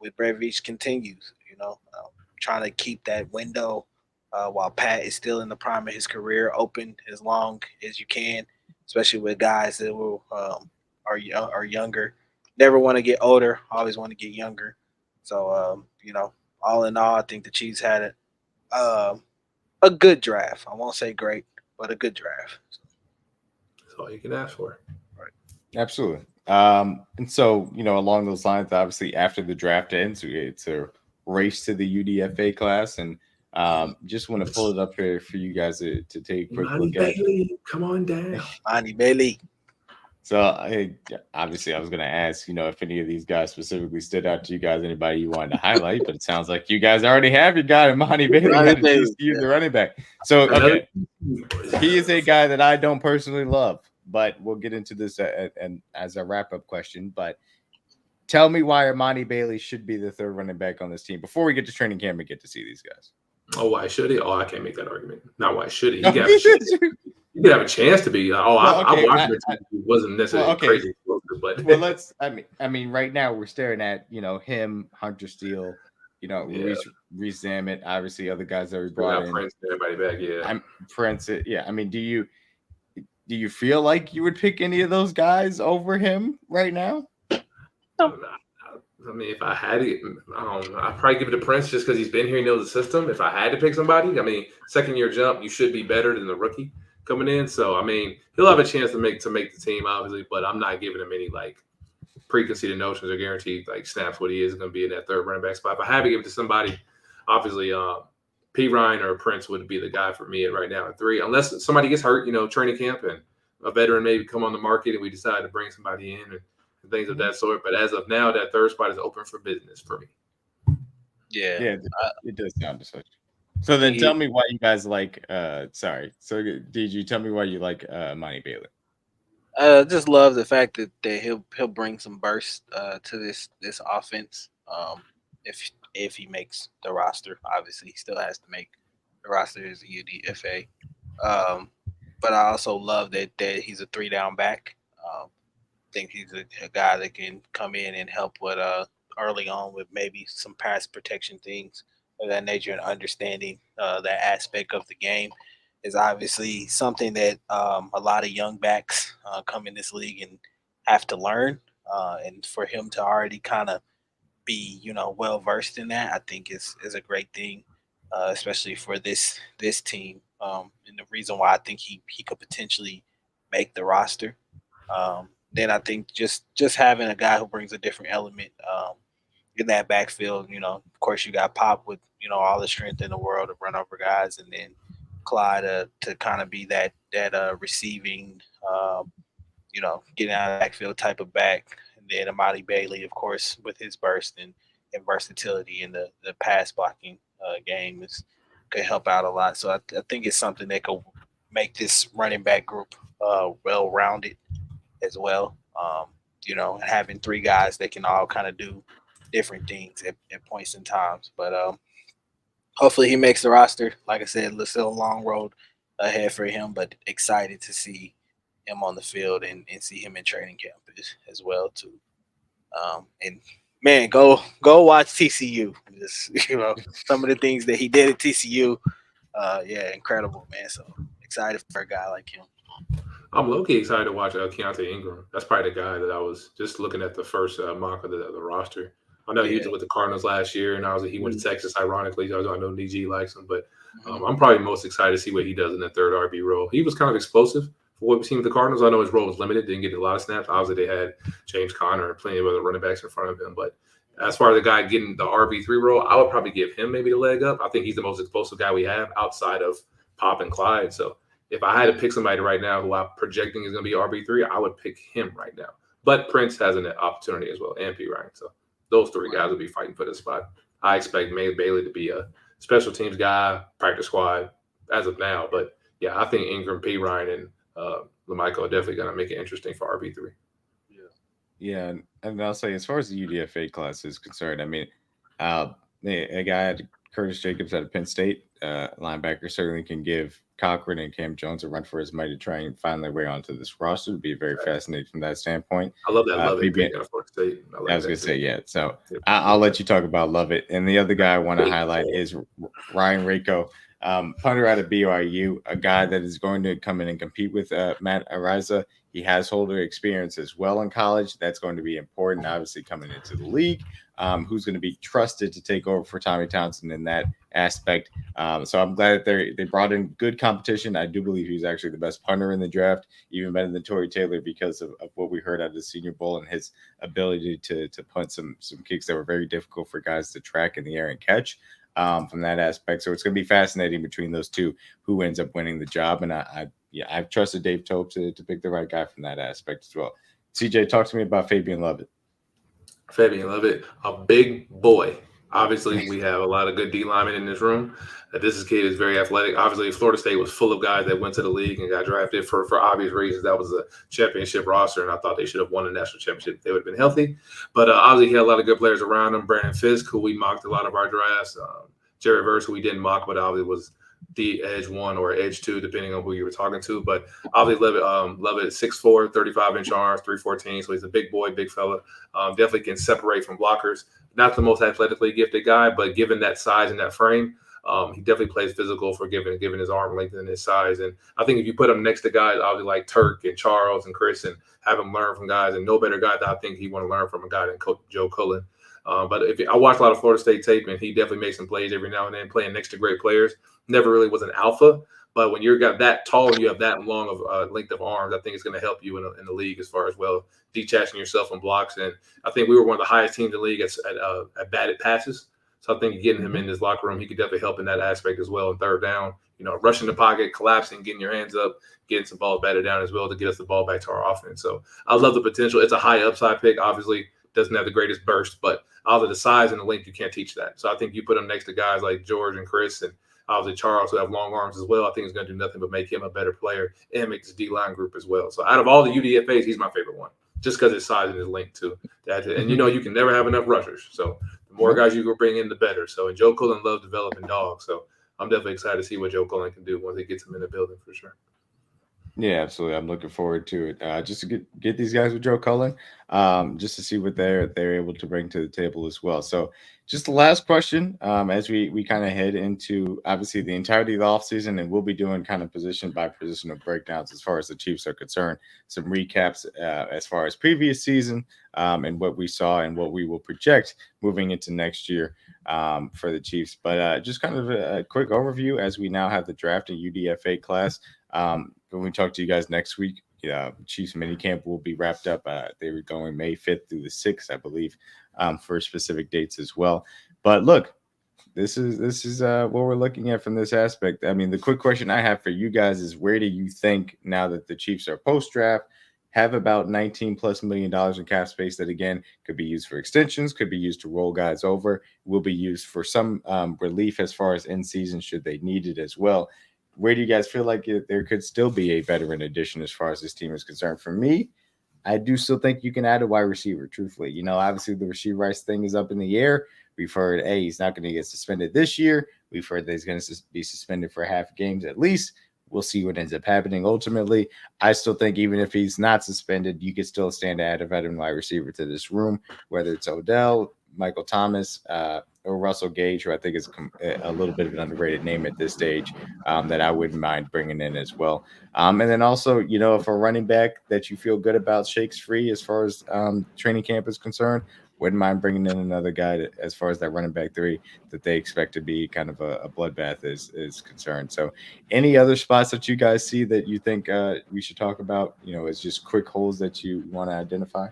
with Breivich continues. Trying to keep that window while Pat is still in the prime of his career open as long as you can, especially with guys that are younger. Never want to get older, always want to get younger. So all in all, I think the Chiefs had a good draft. I won't say great, but a good draft. That's all you can ask for. Right. Absolutely. And so, along those lines, obviously after the draft ends, it's a race to the UDFA class. And just want to pull it up here for you guys to take a quick Monty look at. Bailey, come on down. Monty Bailey. So obviously I was going to ask, if any of these guys specifically stood out to you guys, anybody you wanted to highlight, but it sounds like you guys already have your guy, Monty Bailey, Monty out of Bailey, TCU, the running back. So, okay, he is a guy that I don't personally love, but we'll get into this and as a wrap-up question. But tell me why Monty Bailey should be the third running back on this team before we get to training camp and get to see these guys. Oh, why should he? Oh, I can't make that argument. Not why should he? He could have a chance to be. I watched it. It wasn't necessarily crazy, but let's. I mean, right now we're staring at him, Hunter Steele, Reese Zammit, obviously other guys that we brought in. Prince, everybody back, yeah. Prince, yeah. I mean, do you feel like you would pick any of those guys over him right now? No. I mean, if I had to, I'd probably give it to Prince just because he's been here, he knows the system. If I had to pick somebody, I mean, second year jump, you should be better than the rookie coming in. So, I mean, he'll have a chance to make the team, obviously, but I'm not giving him any preconceived notions or guaranteed snaps what he is going to be in that third running back spot. If I had to give it to somebody, obviously, P. Ryan or Prince would be the guy for me right now at 3, unless somebody gets hurt, training camp and a veteran maybe come on the market and we decide to bring somebody in and things of that sort. But as of now, that third spot is open for business for me. Yeah. It does sound as such. So then tell me why you guys like So did you tell me why you like Monty Bailey? Just love the fact that he'll bring some burst to this offense. If he makes the roster, obviously he still has to make the roster as a UDFA. But I also love that he's a 3-down back. Think he's a guy that can come in and help with early on with maybe some pass protection things of that nature and understanding that aspect of the game is obviously something that a lot of young backs come in this league and have to learn. And for him to already kind of be well versed in that, I think is a great thing, especially for this team. And the reason why I think he could potentially make the roster. Then I think just having a guy who brings a different element in that backfield. Of course, you got Pop with all the strength in the world to run over guys, and then Clyde to kind of be that receiving, getting out of the backfield type of back, and then Amadi Bailey, of course, with his burst and versatility in the pass blocking game could help out a lot. So I think it's something that could make this running back group well rounded as well. Having 3 guys that can all kind of do different things at points in times. But hopefully he makes the roster. Like I said, it's still a long road ahead for him, but excited to see him on the field and see him in training camp as well too. And man, go watch TCU. Just, some of the things that he did at TCU. Incredible, man. So excited for a guy like him. I'm low-key excited to watch Keontae Ingram. That's probably the guy that I was just looking at the first mock of the roster. I know he was with the Cardinals last year, and he went to Texas, ironically. I know DG likes him, but I'm probably most excited to see what he does in that third RB role. He was kind of explosive for what we've seen with the Cardinals. I know his role was limited, didn't get a lot of snaps. Obviously, they had James Conner and plenty of other running backs in front of him, but as far as the guy getting the RB3 role, I would probably give him maybe the leg up. I think he's the most explosive guy we have outside of Pop and Clyde, so if I had to pick somebody right now who I'm projecting is going to be RB3, I would pick him right now. But Prince has an opportunity as well, and P. Ryan. So those 3 guys will be fighting for the spot. I expect Bailey to be a special teams guy, practice squad as of now. But, yeah, I think Ingram, P. Ryan, and Lamichael are definitely going to make it interesting for RB3. Yeah, and I'll say as far as the UDFA class is concerned, I mean, uh, a guy Curtis Jacobs out of Penn State, linebacker, certainly can give Cochran and Cam Jones a run for his money to try and find their way onto this roster. It'd be very fascinating from that standpoint. I love that Lovett Fabian, pick out of Florida State. I I like was gonna that say, too. yeah. So Yeah, I'll let you talk about Lovett. And the other guy I want to highlight is Ryan Rako, punter out of BYU, a guy that is going to come in and compete with Matt Ariza. He has holder experience as well in college. That's going to be important, obviously, coming into the league. Who's going to be trusted to take over for Tommy Townsend in that aspect. So I'm glad that they brought in good competition. I do believe he's actually the best punter in the draft, even better than Torrey Taylor because of what we heard out of the Senior Bowl and his ability to punt some kicks that were very difficult for guys to track in the air and catch. From that aspect, so it's going to be fascinating between those two who ends up winning the job. And I've trusted Dave Tope to pick the right guy from that aspect as well. CJ, talk to me about Fabian Lovett. Fabian Lovett, a big boy. Obviously, we have a lot of good D linemen in this room. This kid is very athletic. Obviously, Florida State was full of guys that went to the league and got drafted for obvious reasons. That was a championship roster, and I thought they should have won the national championship if they would have been healthy. But obviously, he had a lot of good players around him. Brandon Fisk, who we mocked a lot of our drafts. Jerry Verse, who we didn't mock, but obviously was the edge one or edge two, depending on who you were talking to. But obviously, Lovett 6'4", 35-inch arms, 314. So he's a big boy, big fella. Definitely can separate from blockers. Not the most athletically gifted guy, but given that size and that frame, he definitely plays physical for given his arm length and his size. And I think if you put him next to guys, obviously like Turk and Charles and Chris, and have him learn from guys, and no better guy that I think he want to learn from a guy than Coach Joe Cullen. But I watch a lot of Florida State tape, and he definitely makes some plays every now and then, playing next to great players. Never really was an alpha, but when you're got that tall and you have that long of length of arms, I think it's going to help you in the league as far as well detaching yourself from blocks. And I think we were one of the highest teams in the league at batted passes. So I think getting him in this locker room, he could definitely help in that aspect as well. And third down, rushing the pocket, collapsing, getting your hands up, getting some balls batted down as well to get us the ball back to our offense. So I love the potential. It's a high upside pick. Obviously, doesn't have the greatest burst, but out of the size and the length, you can't teach that. So I think you put him next to guys like George and Chris and obviously Charles, who have long arms as well. I think it's going to do nothing but make him a better player and make this D-line group as well. So out of all the UDFAs, he's my favorite one, just because his size and his length too. And you can never have enough rushers. So the more guys you can bring in, the better. So and Joe Cullen loves developing dogs. So I'm definitely excited to see what Joe Cullen can do once he gets him in the building for sure. Yeah, absolutely. I'm looking forward to it. Just to get these guys with Joe Cullen, just to see what they're able to bring to the table as well. So, just the last question, as we kind of head into obviously the entirety of the offseason, and we'll be doing kind of position by position of breakdowns as far as the Chiefs are concerned. Some recaps as far as previous season and what we saw and what we will project moving into next year for the Chiefs. But just kind of a quick overview as we now have the draft and UDFA class. When we talk to you guys next week, Chiefs minicamp will be wrapped up. They were going May 5th through the 6th, I believe, for specific dates as well. But look, this is what we're looking at from this aspect. I mean, the quick question I have for you guys is, where do you think now that the Chiefs are post-draft, have about $19+ million in cap space that, again, could be used for extensions, could be used to roll guys over, will be used for some relief as far as in season should they need it as well. Where do you guys feel like there could still be a veteran addition as far as this team is concerned? For me, I do still think you can add a wide receiver, truthfully. Obviously the Rashee Rice thing is up in the air. We've heard, hey, he's not going to get suspended this year. We've heard that he's going to be suspended for half games at least. We'll see what ends up happening ultimately. I still think even if he's not suspended, you could still stand to add a veteran wide receiver to this room, whether it's Odell, Michael Thomas, or Russell Gage, who I think is a little bit of an underrated name at this stage, that I wouldn't mind bringing in as well. And then also, if a running back that you feel good about shakes free as far as training camp is concerned, wouldn't mind bringing in another guy as far as that running back 3 that they expect to be kind of a bloodbath is concerned. So any other spots that you guys see that you think we should talk about, as just quick holes that you want to identify?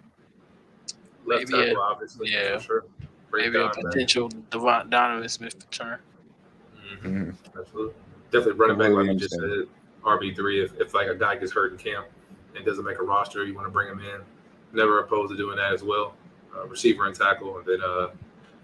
Left tackle, obviously, for sure. Maybe a potential Donovan Smith return. Mm-hmm. Absolutely. Definitely running back, like you just said, RB3. If like a guy gets hurt in camp and doesn't make a roster, you want to bring him in. Never opposed to doing that as well. Receiver and tackle, and then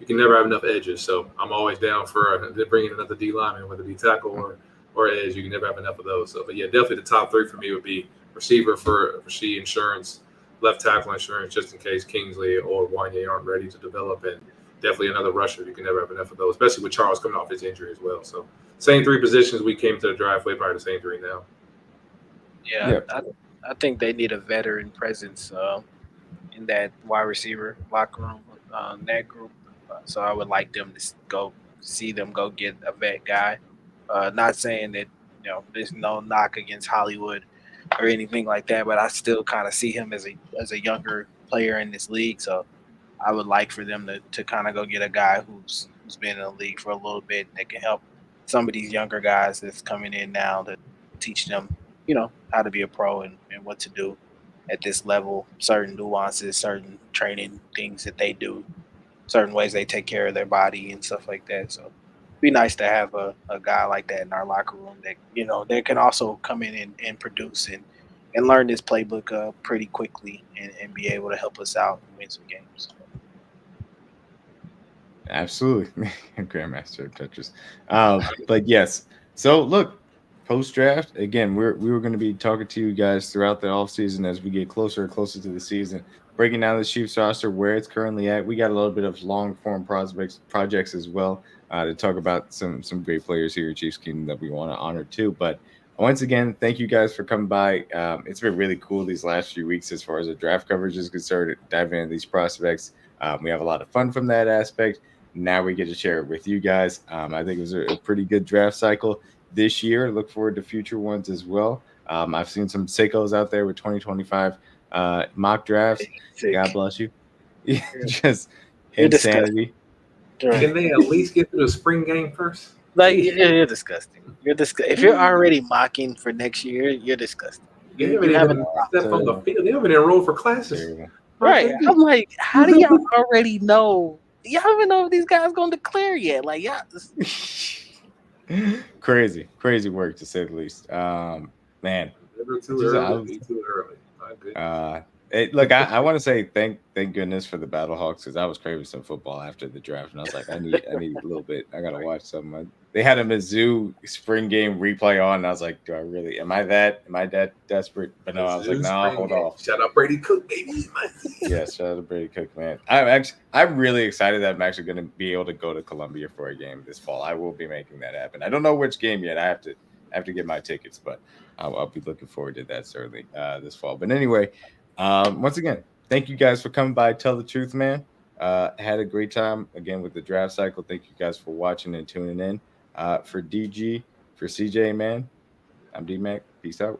you can never have enough edges. So I'm always down for bringing another D lineman, whether it be tackle or edge. You can never have enough of those. So, but yeah, definitely the top 3 for me would be receiver for Rashee, insurance, left tackle insurance just in case Kingsley or Wanye aren't ready to develop, and definitely another rusher. You can never have enough of those, especially with Charles coming off his injury as well. So same three positions we came to the draft with, probably the same three now. Yeah, Yep. I think they need a veteran presence in that wide receiver locker room, that group. So I would like them to go see them go get a vet guy. Not saying that there's no knock against Hollywood or anything like that, but I still kind of see him as a younger player in this league. So I would like for them to kind of go get a guy who's been in the league for a little bit that can help some of these younger guys that's coming in now to teach them, how to be a pro and what to do at this level, certain nuances, certain training things that they do, certain ways they take care of their body and stuff like that. So it'd be nice to have a guy like that in our locker room that, that can also come in and produce and learn this playbook pretty quickly and be able to help us out and win some games. Absolutely. Grandmaster of Tetris. But yes. So look, post draft, again, we were going to be talking to you guys throughout the offseason as we get closer and closer to the season, breaking down the Chiefs roster, where it's currently at. We got a little bit of long form projects as well to talk about some great players here at Chiefs Kingdom that we want to honor too. But once again, thank you guys for coming by. It's been really cool these last few weeks as far as the draft coverage is concerned, diving into these prospects. We have a lot of fun from that aspect. Now we get to share it with you guys. I think it was a pretty good draft cycle this year. Look forward to future ones as well. I've seen some sickos out there with 2025 mock drafts. Sick. God bless you. Just You're insanity. Can they at least get through the spring game first? Like you're disgusting. If you're already mocking for next year, you're disgusting. They haven't even stepped on the field. They haven't enrolled for classes. Terrible. Right. I'm like, how do y'all already know? Y'all don't even know if these guys going to declare yet. Like, yeah. Crazy work to say the least. Man. Never too early. Too early. My goodness. Look, I want to say thank goodness for the Battlehawks because I was craving some football after the draft, and I was like, I need a little bit. I gotta watch something. They had a Mizzou spring game replay on, and I was like, do I really? Am I that desperate? But no, I was like, no, hold off. Shout out Brady Cook, baby. Yeah, shout out to Brady Cook, man. I'm really excited that I'm actually going to be able to go to Columbia for a game this fall. I will be making that happen. I don't know which game yet. I have to get my tickets, but I'll be looking forward to that certainly this fall. But anyway. Once again, thank you guys for coming by. Tell the truth, man. Had a great time again with the draft cycle. Thank you guys for watching and tuning in. For DG, for CJ, man, I'm D Mac. Peace out.